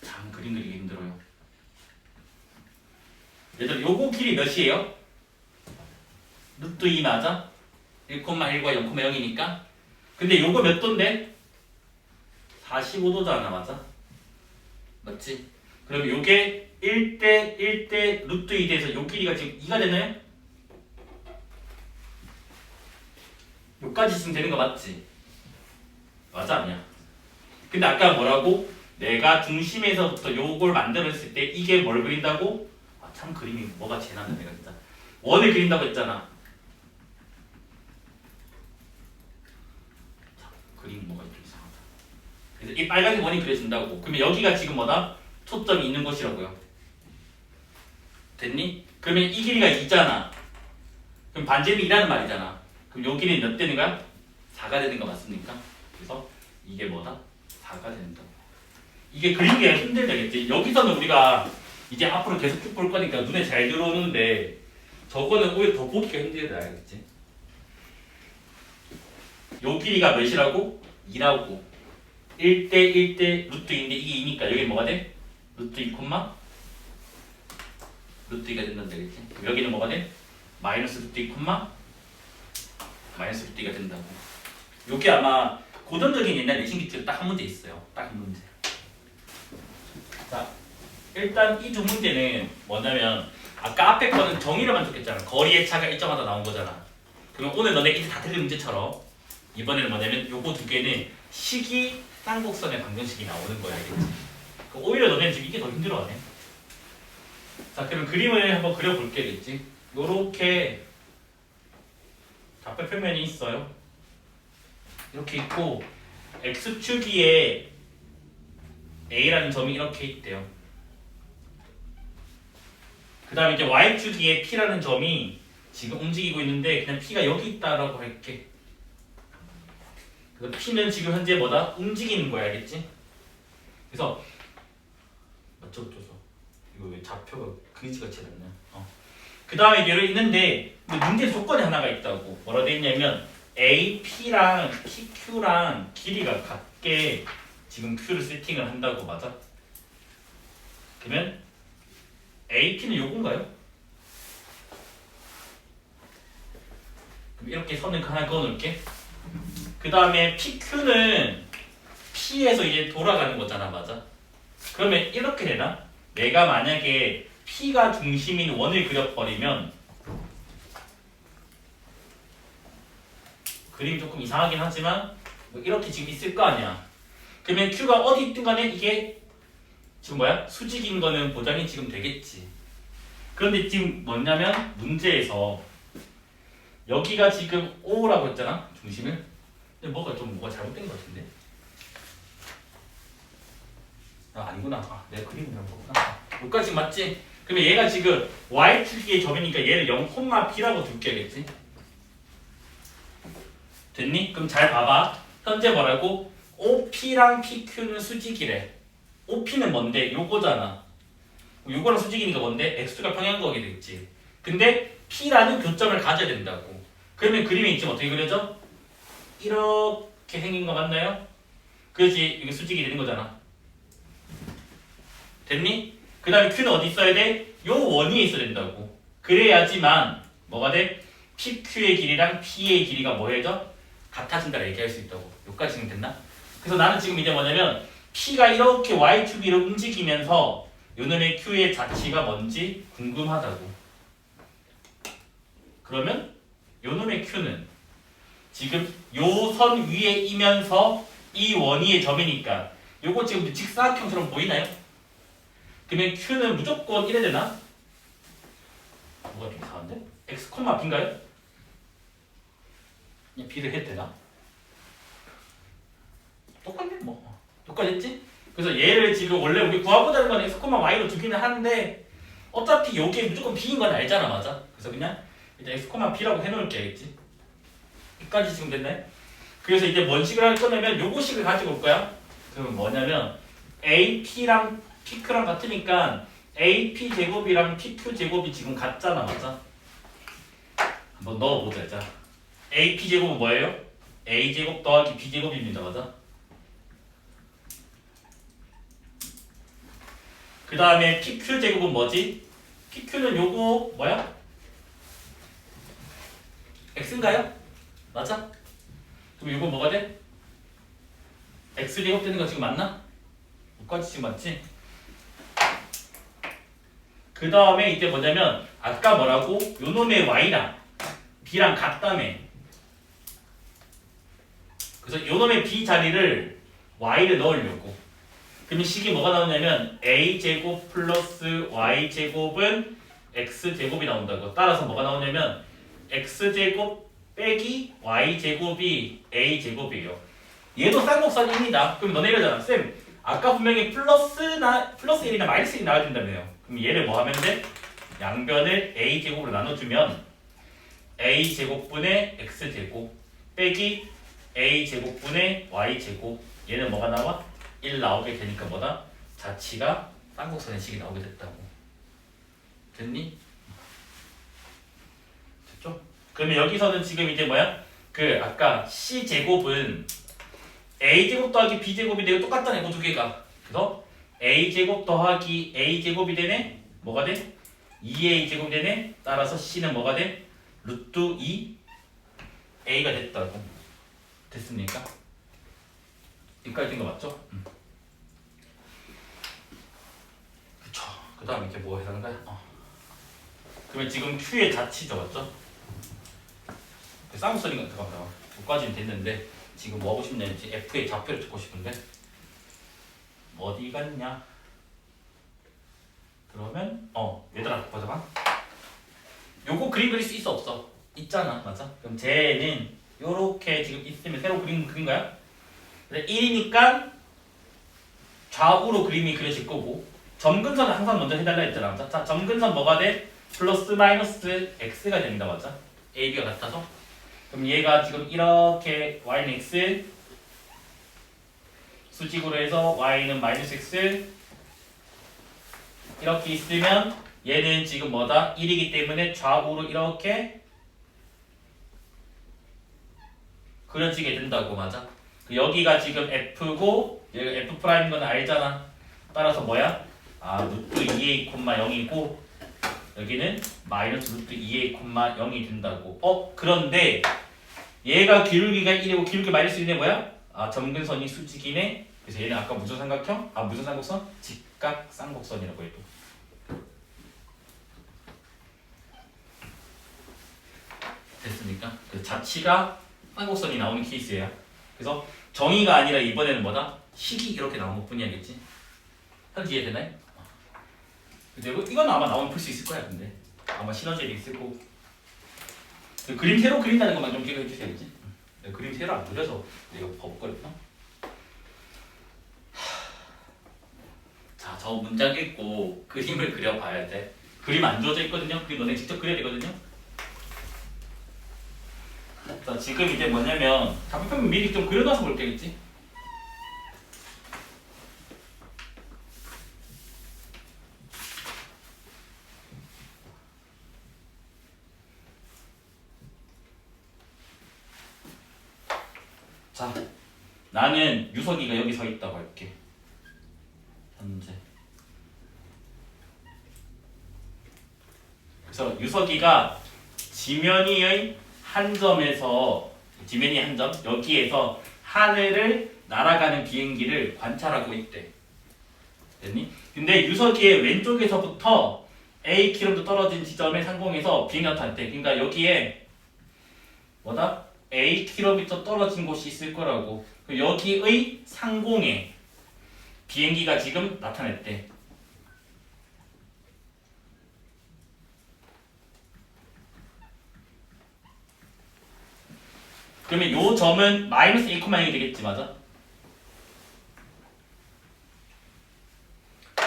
참 그림 그리기 힘들어요. 얘들아 요거 길이 몇이에요? 루트 2 맞아? 1,1과 0,0이니까. 근데 요거 몇 도인데? 45도잖아 맞아? 맞지? 그럼 요게 1대 1대 루트 2 돼서 요 길이가 지금 2가 되나요? 요까지 있으면 되는 거 맞지? 맞아 아니야? 근데 아까 뭐라고? 내가 중심에서부터 요걸 만들었을 때 이게 뭘 그린다고? 아, 참 그림이 뭐가 제일 난다 내가 진짜. 원을 그린다고 했잖아. 참 그림이 뭐가 이렇게 이상하다. 그래서 이 빨간색 원이 그려진다고. 그러면 여기가 지금 뭐다? 초점이 있는 곳이라고요. 됐니? 그러면 이 길이가 2잖아. 그럼 반지름이 2라는 말이잖아. 그럼 요 길이는 몇 되는 거야? 4가 되는 거 맞습니까? 그래서 이게 뭐다? 4가 된다고. 이게 그리기가 힘들다겠지. 여기서는 우리가 이제 앞으로 계속 쭉 볼 거니까 눈에 잘 들어오는데 저거는 오히려 더 보기가 힘들다 알겠지? 요 길이가 몇이라고? 2라고. 1대 1대 루트 2인데 이게 2니까 여기 뭐가 돼? 루트 2, 루트 2가 된다는 얘기지. 그럼 여기는 뭐가 돼? 마이너스 루트 2, 마이너스 루트 2가 된다고. 요게 아마 고전적인 옛날 내신 기출에 딱 한 문제 있어요. 딱 한 문제. 자, 일단 이 두 문제는 뭐냐면 아까 앞에 거는 정의로만 줬겠잖아. 거리의 차가 일정하다 나온 거잖아. 그러면 오늘 너네 이제 다 틀린 문제처럼 이번에는 뭐냐면 요거 두 개는 식이 쌍곡선의 방정식이 나오는 거야. 알겠지? 오히려 너네는 지금 이게 더 힘들어하네. 자, 그럼 그림을 한번 그려볼게겠지? 요렇게 좌표표면이 있어요. 이렇게 있고 x축위에 a라는 점이 이렇게 있대요. 그 다음에 이제 y축위에 p라는 점이 지금 움직이고 있는데 그냥 p가 여기 있다라고 할게. 그래서 p는 지금 현재 뭐다? 움직이는 거야. 알겠지? 그래서 어쩌고저쩌고 이거 왜 좌표가 그지같이 났냐? 그 다음에 얘를 있는데 문제 조건이 하나가 있다고. 뭐라 돼 있냐면 A, P랑 PQ랑 길이가 같게 지금 Q를 세팅을 한다고. 맞아? 그러면 A, P는 요건가요? 그럼 이렇게 선을 하나 그어놓을게. 그 다음에 PQ는 P에서 이제 돌아가는 거잖아. 맞아? 그러면 이렇게 되나? 내가 만약에 P가 중심인 원을 그려버리면 그림이 조금 이상하긴 하지만 뭐 이렇게 지금 있을 거 아니야. 그러면 Q가 어디 있든 간에 이게 지금 뭐야? 수직인 거는 보장이 지금 되겠지. 그런데 지금 뭐냐면 문제에서 여기가 지금 O라고 했잖아. 중심을. 근데 뭐가 잘못된 것 같은데? 아, 아니구나. 아, 내가 그림을 잘못 봤구나. 여기까지 맞지? 그러면 얘가 지금 y축의 점이니까 얘를 0,b라고 둘게겠지? 됐니? 그럼 잘 봐봐. 현재 뭐라고? OP랑 PQ는 수직이래. OP는 뭔데? 요거잖아. 요거랑 수직이니까 뭔데? x가 평행거게 되겠지. 근데 P라는 교점을 가져야 된다고. 그러면 그림에 지금 어떻게 그려져? 이렇게 생긴 거 맞나요? 그렇지. 이게 수직이 되는 거잖아. 됐니? 그 다음에 Q는 어디 있어야 돼? 요 원 위에 있어야 된다고. 그래야지만 뭐가 돼? PQ의 길이랑 P의 길이가 뭐해져? 같아진다고 얘기할 수 있다고. 여기까지 지금 됐나? 그래서 나는 지금 이제 뭐냐면 P가 이렇게 Y축 위로 움직이면서 요놈의 Q의 자취가 뭔지 궁금하다고. 그러면 요놈의 Q는 지금 요 선 위에 이면서 이 원위의 점이니까 요거 지금 직사각형처럼 보이나요? 그러면 Q는 무조건 이래 되나? 뭐가 좀 이상한데? x, B인가요? 그냥 B를 해도 되나? 똑같네 뭐. 똑같겠지? 그래서 얘를 지금 원래 우리 구하고자 하는 건 x, y로 두기는 하는데 어차피 요게 무조건 b인 건 알잖아, 맞아? 그래서 그냥 일단 x, b라고 해놓을게, 알겠지? 여기까지 지금 됐네? 그래서 이제 뭔 식을 할 거냐면 요거 식을 가지고 올 거야. 그러면 뭐냐면 a, p랑 pq랑 같으니까 a, p 제곱이랑 pq 제곱이 지금 같잖아, 맞아? 한번 넣어보자, 자. a, p 제곱은 뭐예요? a 제곱 더하기 b 제곱입니다, 맞아? 그 다음에 PQ 제곱은 뭐지? PQ는 요거 뭐야? X인가요? 맞아? 그럼 요거 뭐가 돼? X 제곱 되는 거 지금 맞나? 여기까지 지금 맞지? 그 다음에 이제 뭐냐면 아까 뭐라고? 요놈의 Y랑 B랑 같다며. 그래서 요놈의 B 자리를 Y를 넣으려고. 그러면 식이 뭐가 나오냐면 a제곱 플러스 y제곱은 x제곱이 나온다고. 따라서 뭐가 나오냐면 x제곱 빼기 y제곱이 a제곱이에요. 얘도 쌍곡선입니다. 그럼 너네 이러잖아. 쌤 아까 분명히 플러스 1이나 마이너스 1이 나와야 된다며요. 그럼 얘를 뭐 하면 돼? 양변을 a제곱으로 나눠주면 a제곱분의 x제곱 빼기 a제곱분의 y제곱. 얘는 뭐가 나와? 1 나오게 되니까 뭐다? 자치가 쌍곡선의 식이 나오게 됐다고. 됐니? 됐죠? 그러면 여기서는 지금 이제 뭐야? 그 아까 c제곱은 a제곱 더하기 b제곱이 되고 똑같잖아, 이거 두 개가. 그래서 a제곱 더하기 a제곱이 되네? 뭐가 돼? 2a제곱이 되네? 따라서 c는 뭐가 돼? 루트 2a가 됐다고. 됐습니까? 여기까지 된 거 맞죠? 그쵸. 그 다음에 이제 뭐 해야 하는 거야? 그러면 지금 Q의 자치죠, 맞죠? 쌍쌍이가 잠깐만. 여기까지는 됐는데 지금 뭐 하고 싶냐면 F의 좌표를 찾고 싶은데 어디 갔냐? 그러면 얘들아 보자봐. 요거 그림 그릴 수 있어 없어? 있잖아, 맞아? 그럼 쟤는 요렇게 지금 있으면 새로 그린 거야? 1이니까 좌우로 그림이 그려질 거고 점근선을 항상 먼저 해달라 했잖아. 자, 점근선 뭐가 돼? 플러스 마이너스 x가 됩니다, 맞아? a, b가 같아서. 그럼 얘가 지금 이렇게 y는 x 수직으로 해서 y는 마이너스 x 이렇게 있으면 얘는 지금 뭐다? 1이기 때문에 좌우로 이렇게 그려지게 된다고, 맞아? 여기가 지금 F고 여기가 F'인 건 알잖아. 따라서 뭐야? 루트 2a, 0이고 여기는 마이너스 루트 2a, 0이 된다고. 그런데 얘가 기울기가 1이고 기울기 마이너스 1이네 뭐야? 점근선이 수직이네. 그래서 얘는 아까 무슨 삼각형? 무슨 쌍곡선? 직각 쌍곡선이라고 해도. 됐습니까? 그 자치가 쌍곡선이 나오는 케이스예요. 그래서 정의가 아니라 이번에는 뭐다? 식이 이렇게 나온 것 뿐이야겠지? 현재 이해되나요? 그리고 이건 아마 나오면 풀 수 있을 거야. 근데 아마 시너지도 있을 거고. 그 그림 새로 그린다는 것만 좀 기억해 주셔야겠지? 그림 새로 안 그려서 내가 버벅거렸나? 자, 저 문장 읽고 그림을 그려봐야 돼. 그림 안 주어져 있거든요? 그림 너네 직접 그려야 되거든요? 자, 지금 이제 뭐냐면 답변 미리 좀 그려놔서 볼게겠지? 자, 나는 유석이가 여기 서 있다고 할게. 현재. 그래서 유석이가 지면이의 한 점에서 지면이 한 점, 여기에서 하늘을 날아가는 비행기를 관찰하고 있대. 됐니? 근데 유석이의 왼쪽에서부터 Akm 떨어진 지점의 상공에서 비행기 나타났대. 그러니까 여기에 뭐다? Akm 떨어진 곳이 있을 거라고. 여기의 상공에 비행기가 지금 나타냈대. 그러면 요 점은 마이너스 a, 0이 되겠지, 맞아?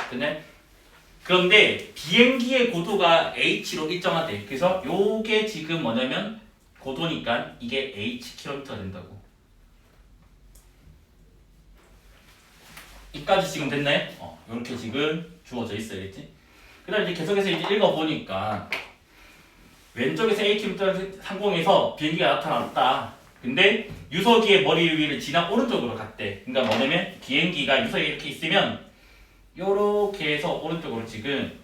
근데 그런데 비행기의 고도가 h로 일정하대. 그래서 요게 지금 뭐냐면 고도니까 이게 hkm 된다고. 이까지 지금 됐나요? 이렇게 지금 주어져 있어야겠지. 그 다음에 이제 계속해서 이제 읽어보니까 왼쪽에서 Akm 상공에서 비행기가 나타났다. 근데 유서기의 머리 위를 지나 오른쪽으로 갔대. 그러니까 뭐냐면 비행기가 유서기에 이렇게 있으면 요렇게 해서 오른쪽으로 지금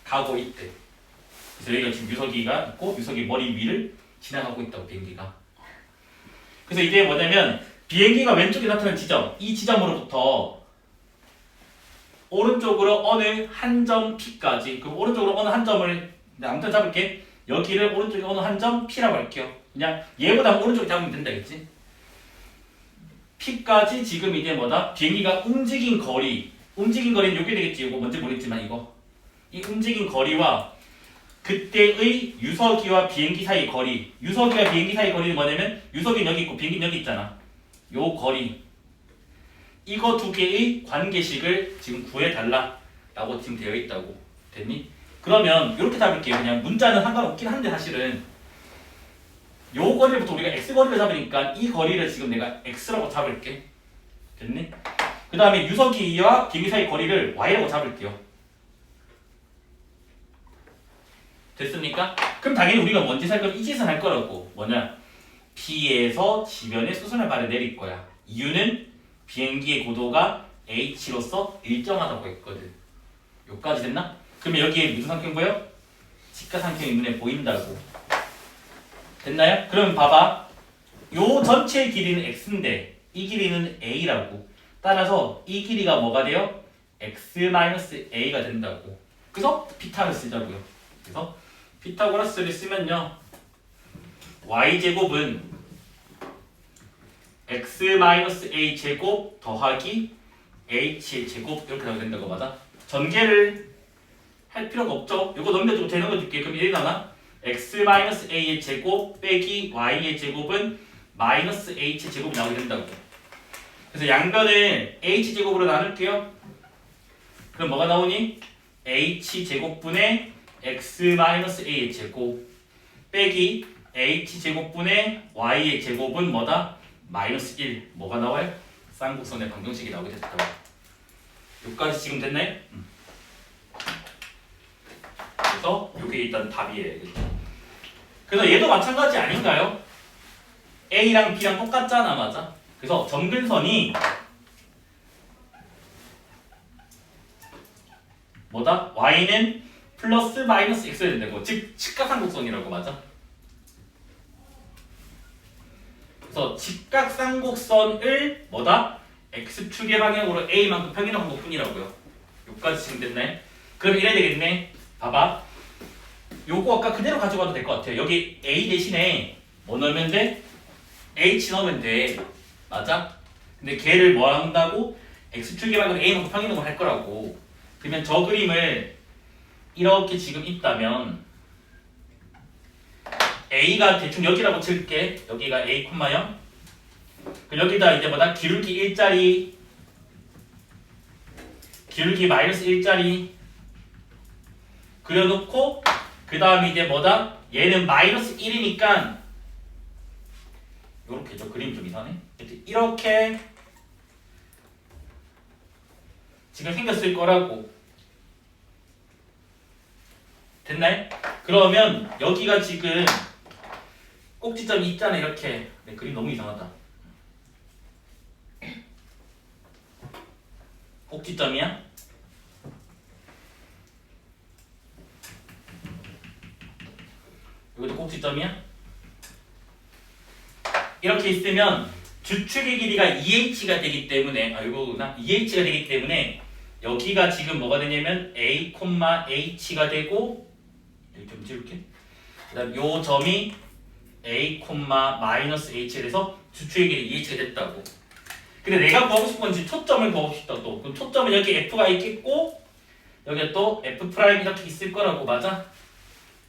가고 있대. 그래서 여기가 지금 유서기가 있고 유서기 머리 위를 지나가고 있다고 비행기가. 그래서 이게 뭐냐면 비행기가 왼쪽에 나타난 지점, 이 지점으로부터 오른쪽으로 어느 한 점 P까지, 그럼 오른쪽으로 어느 한 점을 아무튼 잡을게. 여기를 오른쪽에 어느 한 점 P라고 할게요. 그냥 얘보다 오른쪽에 잡으면 된다겠지. P까지 지금 이제 뭐다? 비행기가 움직인 거리는 요게 되겠지. 이거 뭔지 모르겠지만 이 움직인 거리와 그때의 유서기와 비행기 사이 거리. 유서기와 비행기 사이 거리는 뭐냐면 유서기는 여기 있고 비행기는 여기 있잖아. 요 거리. 이거 두 개의 관계식을 지금 구해달라 라고 지금 되어 있다고. 됐니? 그러면 이렇게 잡을게요. 그냥 문자는 상관없긴 한데 사실은 요 거리부터 우리가 x거리를 잡으니까 이 거리를 지금 내가 x라고 잡을게. 됐니? 그 다음에 유서기와 비행기 사이 거리를 y라고 잡을게요. 됐습니까? 그럼 당연히 우리가 뭔지 살 거면 이 짓은 할 거라고. 뭐냐? P에서 지변의 수선을 발에 내릴 거야. 이유는 비행기의 고도가 h로서 일정하다고 했거든. 여기까지 됐나? 그러면 여기에 무슨 삼평 보여? 직각삼평이 눈에 보인다고. 됐나요? 그럼 봐봐. 요 전체 길이는 x인데 이 길이는 a라고. 따라서 이 길이가 뭐가 돼요? x-a가 된다고. 그래서 피타를 쓰자고요. 그래서 피타고라스를 쓰면요. y제곱은 x-a 제곱 더하기 h의 제곱 이렇게 나오게 된다고. 맞아? 전개를 할 필요가 없죠. 이거 넘겨주고 되는 거 줄게. 그럼 1이 나나? x-a의 제곱 빼기 y의 제곱은 마이너스 h의 제곱이 나오게 된다고. 그래서 양변을 h제곱으로 나눌게요. 그럼 뭐가 나오니? h제곱분의 x-a의 제곱 빼기 h제곱분의 y의 제곱은 뭐다? 마이너스 1. 뭐가 나와요? 쌍곡선의 방정식이 나오게 됐다고. 여기까지 지금 됐나요? 그래서 이게 일단 답이에요. 그래서 얘도 마찬가지 아닌가요? A랑 B랑 똑같잖아, 맞아? 그래서 점근선이 뭐다? Y는 플러스 마이너스 X가 된다고. 즉 직각삼곡선이라고. 맞아? 그래서 직각삼곡선을 뭐다? X축의 방향으로 A만큼 평행한 것뿐이라고요. 여기까지 지금 됐나요? 그럼 이래야 되겠네. 봐봐. 요거 아까 그대로 가져가도 될 것 같아요. 여기 A 대신에 뭐 넣으면 돼? H 넣으면 돼. 맞아? 근데 걔를 뭐 한다고? X축의 방향으로 A만큼 평행한 걸 할 거라고. 그러면 저 그림을 이렇게 지금 있다면 A가 대충 여기라고 칠게. 여기가 A, 0. 그럼 여기다 이제 뭐다? 기울기 1짜리, 기울기 마이너스 1짜리 그려놓고 그 다음에 이제 뭐다? 얘는 마이너스 1이니까 요렇게 저 그림 좀 이상하네. 이렇게 지금 생겼을 거라고. 됐나요? 그러면 여기가 지금 꼭지점이 있잖아. 이렇게. 네, 그림 너무 이상하다. 꼭지점이야? 여기도 꼭지점이야? 이렇게 있으면 주축의 길이가 2h가 되기 때문에 이거구나. 2h가 되기 때문에 여기가 지금 뭐가 되냐면 a, h가 되고 여기 좀 지울게. 그다음 요 점이 a, 마이너스 h가 돼서 주축의 길이 2h가 됐다고. 근데 내가 구하고 싶은 건 지금 초점을 구하고 싶다 또. 그럼 초점은 여기 f가 있겠고 여기에 또 f' 이렇게 있을 거라고. 맞아?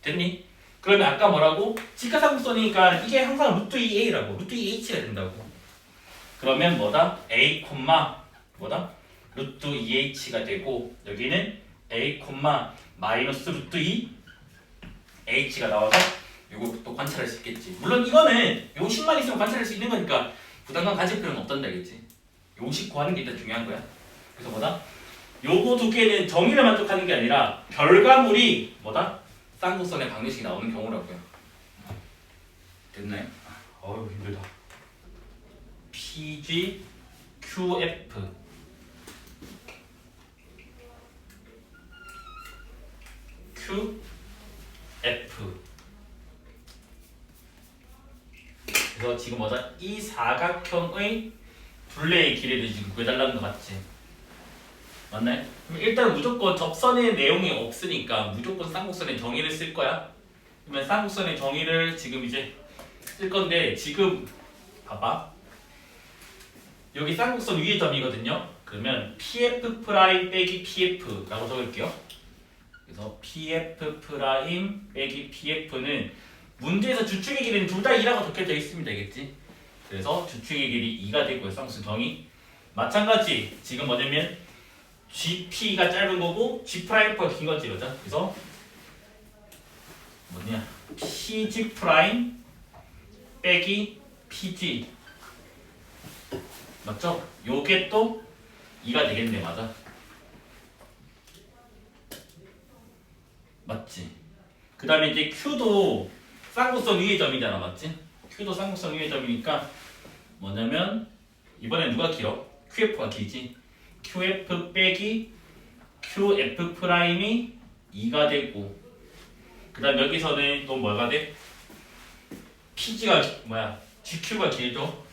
됐니? 그러면 아까 뭐라고? 직각삼각선이니까 이게 항상 루트 2a라고 루트 2h가 된다고. 그러면 뭐다? a, 뭐다? 루트 2h가 되고 여기는 a, 마이너스 루트 2h가 나와서 요거 또 관찰할 수 있겠지. 물론 이거는 요식만 있으면 관찰할 수 있는 거니까 부담감 가질 필요는 없단다 알겠지? 요식 구하는 게 일단 중요한 거야. 그래서 뭐다? 요거 두 개는 정의를 만족하는 게 아니라 결과물이 뭐다? 쌍곡선의 방정식이 나오는 경우라고요. 됐나요? 어휴 힘들다. PG, QF QF 그래서 지금 뭐다? 이 사각형의 둘레의 길이를 지금 구해달라는 거 맞지? 맞나요? 그럼 일단 무조건 접선의 내용이 없으니까 무조건 쌍곡선의 정의를 쓸 거야. 그러면 쌍곡선의 정의를 지금 이제 쓸 건데 지금 봐봐. 여기 쌍곡선 위의 점이거든요. 그러면 PF 프라임 빼기 PF라고 적을게요. 그래서 PF 프라임 빼기 PF는 문제에서 주축의 길이는 둘 다 2라고 적혀져 있습니다. 알겠지? 그래서 주축의 길이 2가 되고요. 쌍곡선 정의. 마찬가지 지금 뭐냐면 GP가 짧은 거고 G'가 긴 거지, 그죠? 그래서 뭐냐? PG 프라임 빼기 PG 맞죠? 요게 또 2가 되겠네, 맞아? 맞지? 그 다음에 이제 Q도 쌍곡선 위의 점이잖아, 맞지? Q도 쌍곡선 위의 점이니까 뭐냐면 이번엔 누가 길어? QF가 길지? QF 빼기 QF 프라임이 2가 되고 그 다음 여기서는 또 뭐가 돼? PG가 뭐야? GQ가 길죠?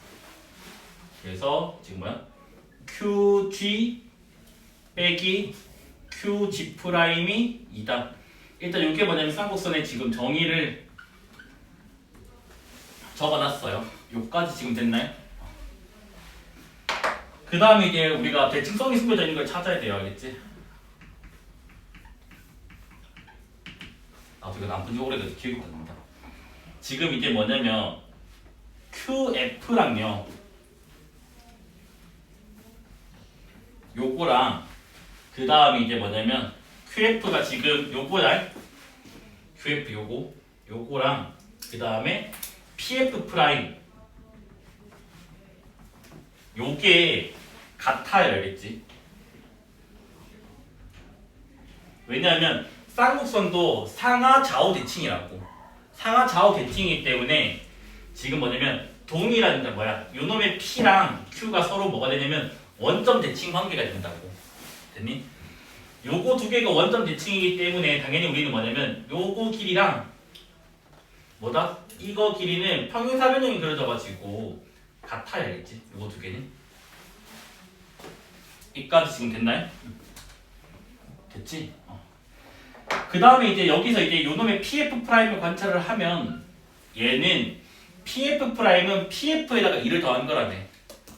그래서 지금 뭐야? QG 빼기 QG 프라임이 2다. 일단 이게 뭐냐면 쌍곡선의 지금 정의를 적어놨어요. 요까지 지금 됐나요? 그 다음에 이제 우리가 대칭성이 숨겨져 있는 걸 찾아야 돼요. 알겠지? 나도 이거 남편이 오래돼서 기억이 안 납니다. 지금 이제 뭐냐면 QF랑요 요거랑 그 다음에 이제 뭐냐면 QF가 지금 요거랑 QF 요거랑 그 다음에 PF 프라임 요게 같아요. 알겠지? 왜냐하면 쌍곡선도 상하 좌우 대칭이라고 상하 좌우 대칭이기 때문에 지금 뭐냐면 동일한 뭐야 요놈의 P랑 Q가 서로 뭐가 되냐면 원점 대칭 관계가 된다고. 됐니? 요거 두 개가 원점 대칭이기 때문에 당연히 우리는 뭐냐면 요거 길이랑 뭐다? 이거 길이는 평행사변형이 그려져가지고 같아야 알겠지? 요거 두 개는 이까지 지금 됐나요? 됐지? 그 다음에 이제 여기서 이제 요놈의 PF 프라임을 관찰을 하면 얘는 PF 프라임은 PF에다가 2를 더한 거라네.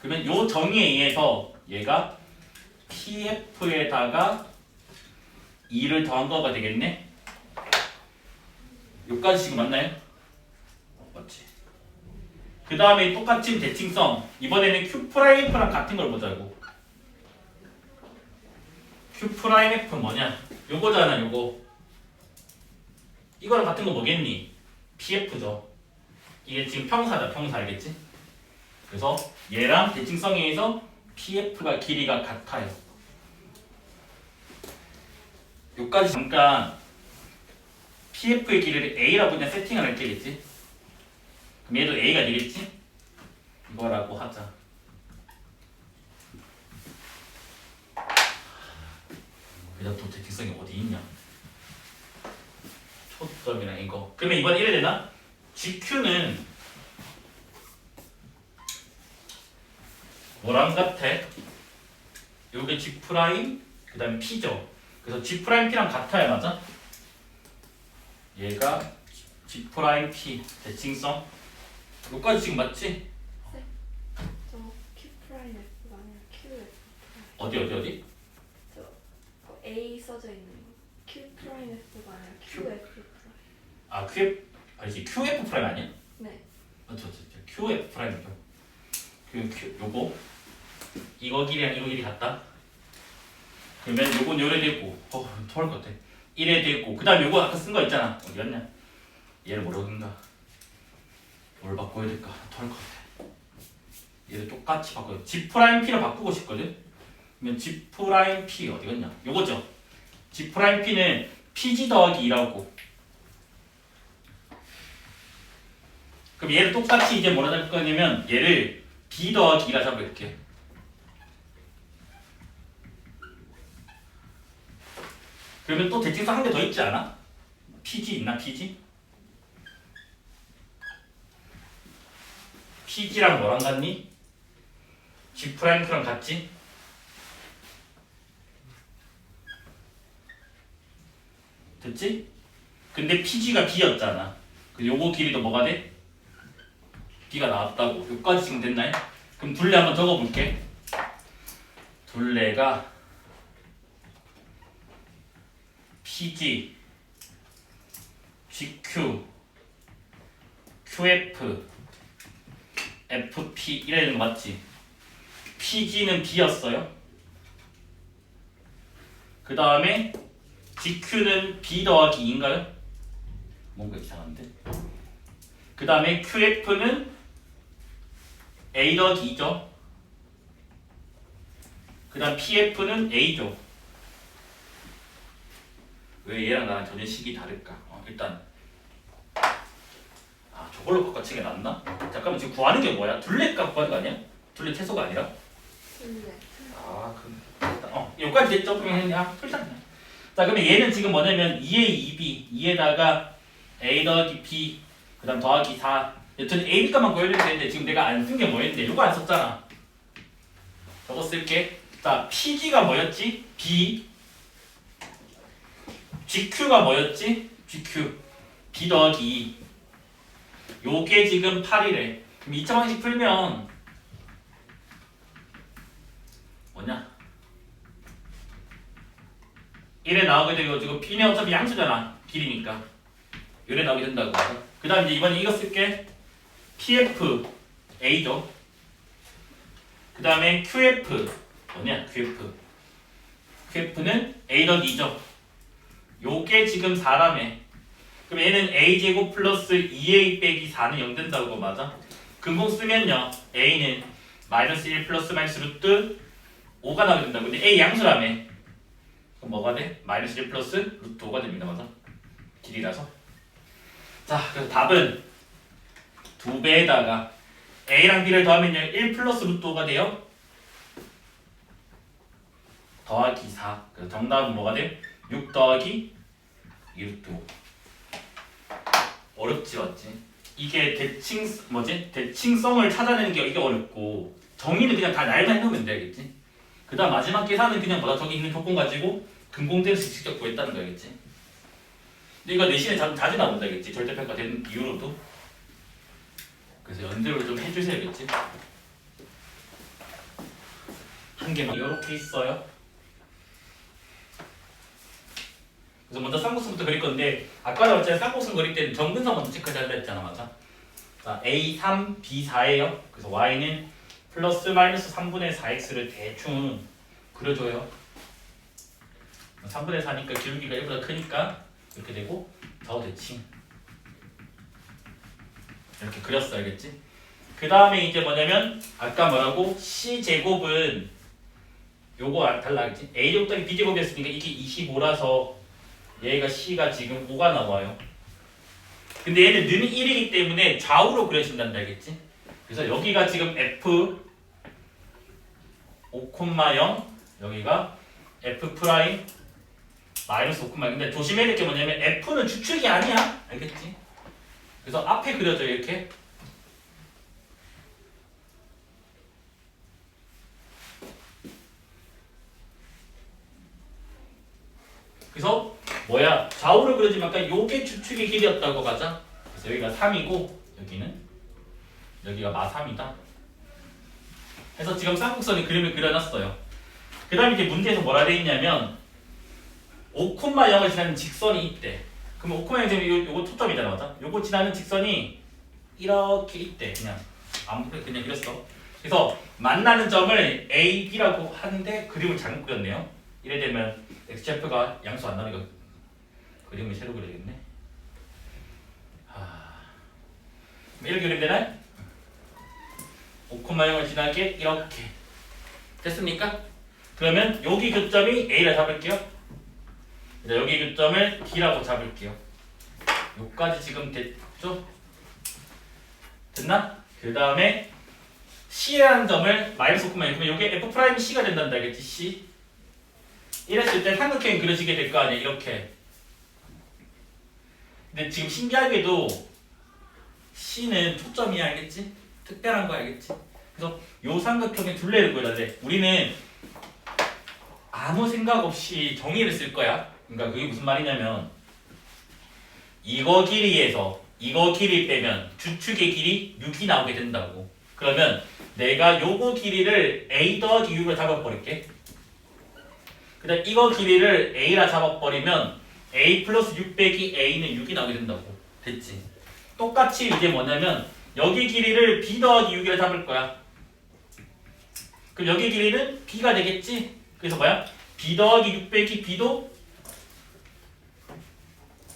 그러면 요 정의에 의해서 얘가 PF에다가 2를 더한 거가 되겠네? 요까지 지금 맞나요? 맞지? 그 다음에 똑같이 대칭성 이번에는 Q'F랑 같은 걸 보자고. Q'F 뭐냐? 요거잖아 요거. 이거랑 같은 거 뭐겠니? PF죠. 이게 지금 평사다 평사 알겠지? 그래서 얘랑 대칭성에 의해서 PF가 길이가 같아요. 요까지 잠깐 PF의 길이를 A라고 그냥 세팅을 할 게겠지? 그럼 얘도 A가 되겠지? 이거라고 하자. 그래서 또 대칭성이 어디 있냐? 초점이랑 이거. 그러면 이번에 이래 되나? GQ는 뭐랑 같아? 요게 G 프라임 그 다음에 P죠. 그래서 G 프라임 P랑 같아야 맞아? 얘가 G 프라임 P 대칭성 요까지 지금 맞지? 네. 저 Q 프라임 F가 아니라 QF 어디? 저 A 써져 있는 거. Q 프라임 F가 아니라 QF 프라임. 아니지 QF 프라임 아니야? 네. 저 QF 프라임이죠. 요거 이거 길이랑 이거 길이 같다. 그러면 요건 요래 되고 토할 것 같아. 이래 되고 그다음 요거 아까 쓴 거 있잖아. 어디 갔냐? 얘를 뭐라고 했는가? 뭘 바꿔야 될까? 토할 것 같아. 얘를 똑같이 바꿔요. G 프라임 P로 바꾸고 싶거든. 그러면 G 프라임 P 어디 갔냐? 요거죠. G 프라임 P는 PG 더하기 2라고. 그럼 얘를 똑같이 이제 뭐라 할 거냐면 얘를 B 더하기 2라 잡을게. 그러면 또 대칭성 한 개 더 있지 않아? PG 있나 PG? PG랑 뭐랑 같니? G 프라임 Q랑 같지? 됐지? 근데 PG가 B였잖아. 그 요거 길이도 뭐가 돼? B가 나왔다고. 여기까지 지금 됐나요? 그럼 둘레 한번 적어볼게. 둘레가 PG, GQ, QF, FP 이래는 거 맞지? PG는 B였어요. 그 다음에 GQ는 B 더하기 2인가요? 뭔가 이상한데? 그 다음에 QF는 A 더하기 2죠. 그 다음 PF는 A죠. 왜 얘랑 나랑 전혀 식이 다를까? 일단 저걸로 바꿔치기 낫나? 잠깐만 지금 구하는 게 뭐야? 둘레값 구하는 거 아니야? 둘레 최소가 아니라? 둘레. 그럼 일단 여기까지 됐죠? 그러면 풀자 그냥. 자 그러면 얘는 지금 뭐냐면 2에 2b 2에다가 a 더하기 b 그 다음 더하기 4 여튼 a, b값만 구해야 되는데 지금 내가 안 쓴 게 뭐였는데 이거 안 썼잖아. 저거 쓸게. 자 pg가 뭐였지? b gq가 뭐였지? gq b 더하기 2 요게 지금 8이래. 그럼 2차 방식 풀면 뭐냐? 1에 나오게 되고 지금 B는 어차피 양수잖아. 길이니까. 요래 나오게 된다고. 그 다음 이제 이번에 이거 쓸게. PF A죠. 그 다음에 QF 뭐냐? QF는 A 더하기 2죠. 요게 지금 4라며. 그럼 얘는 A제곱 플러스 2A 빼기 4는 0 된다고 맞아? 근공 쓰면요. A는 마이너스 1 플러스 마이너스 루트 5가 나오게 된다고. 근데 A 양수라며. 그럼 뭐가 돼? 마이너스 1 플러스 루트 5가 됩니다. 맞아? 길이라서. 자, 그래서 답은 2배에다가 A랑 B를 더하면요. 1 플러스 루트 5가 돼요. 더하기 4. 그래서 정답은 뭐가 돼? 6 더하기 2 루트 5. 어렵지 맞지? 이게 대칭성을 찾아내는 게 이게 어렵고 정의는 그냥 다 날만 해놓으면 되겠지? 그 다음 마지막 계산은 그냥 저기 있는 조건 가지고 근공대에서 직접 구했다는 거겠지? 근데 이거 내신에 자주 나온다겠지? 절대평가 된 이후로도. 그래서 연대로 좀 해주셔야겠지? 한 개만 이렇게 있어요. 그래서 먼저 쌍곡선부터 그릴 건데 아까 어쨌든 쌍곡선 그릴 때는 정근선 먼저 체크해야 했잖아. 맞아? 자, A3, B4예요. 그래서 Y는 플러스 마이너스 3분의 4x를 대충 그려줘요. 3분의 4니까 기울기가 1보다 크니까 이렇게 되고 더 대칭 이렇게 그렸어. 알겠지? 그 다음에 이제 뭐냐면 아까 뭐라고? C제곱은 요거 달라겠지? A제곱 더하기 B제곱이었으니까 이게 25라서 얘가 C가 지금 5가 나와요. 근데 얘는 는 1이기 때문에 좌우로 그려진단다. 알겠지? 그래서 여기가 지금 F 5,0 여기가 F 프라임 마이너스 5,0 근데 조심해야 될 게 뭐냐면 F는 주축이 아니야. 알겠지? 그래서 앞에 그려져 이렇게. 그래서 뭐야? 좌우로 그려지면 아까 요게 주축의 길이였다고 가자. 그래서 여기가 3이고 여기가 마3이다. 그래서 지금 쌍곡선이 그림을 그려놨어요. 그 다음에 이제 문제에서 뭐라 돼 있냐면 5,0을 지나는 직선이 있대. 그럼 5, 지금 요거 초점이잖아, 맞아? 요거 지나는 직선이 이렇게 있대. 그냥 그렸어. 그래서 만나는 점을 A, B라고 하는데 그림을 잘못 그렸네요. 이래 되면 XJF가 양수 안 나오니까 그림을 새로 그려야겠네. 이렇게 그리면 되나요? 5,0을 지나게 이렇게 됐습니까? 그러면 여기 교점이 A라 잡을게요. 여기 교점을 D라고 잡을게요. 여기까지 지금 됐죠? 됐나? 그 다음에 C라는 점을 마이너스 5,0 그러면 이게 F'C가 된단다, 알겠지? C. 이랬을 때 삼각형이 그려지게 될 거 아니야, 이렇게. 근데 지금 신기하게도 C는 초점이야, 알겠지? 특별한 거 알겠지? 그래서 요 삼각형의 둘레를 그려야 돼. 우리는 아무 생각 없이 정의를 쓸 거야. 그러니까 그게 무슨 말이냐면 이거 길이에서 이거 길이 빼면 주축의 길이 6이 나오게 된다고. 그러면 내가 요거 길이를 A 더하기 6으로 잡아버릴게. 그 다음 이거 길이를 A라 잡아버리면 A 플러스 6 빼기 A는 6이 나오게 된다고. 됐지? 똑같이 이제 뭐냐면 여기 길이를 B 더하기 6이라 잡을 거야. 그럼 여기 길이는 B가 되겠지? 그래서 뭐야? B 더하기 6 빼기 B도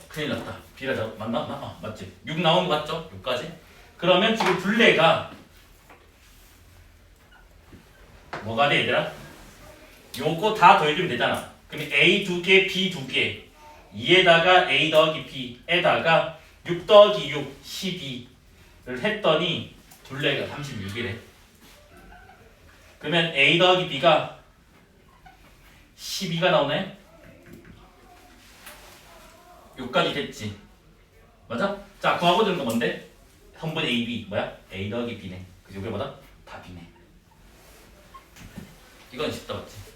큰일 났다. B라 잡 맞나? 맞지? 6 나온 거 맞죠? 6까지? 그러면 지금 둘레가 뭐가 돼, 얘들아? 요거 다 더해주면 되잖아. 그럼 A 2개, B 2개 2에다가 A 더하기 B에다가 6 더하기 6, 12를 했더니 둘레가 36이래. 그러면 A 더하기 B가 12가 나오네? 여기까지 됐지. 맞아? 자, 구하고 되는 거 뭔데? 선분 A, B 뭐야? A 더하기 B네. 그래서 이게 뭐다? 답이네. 이건 쉽다, 맞지?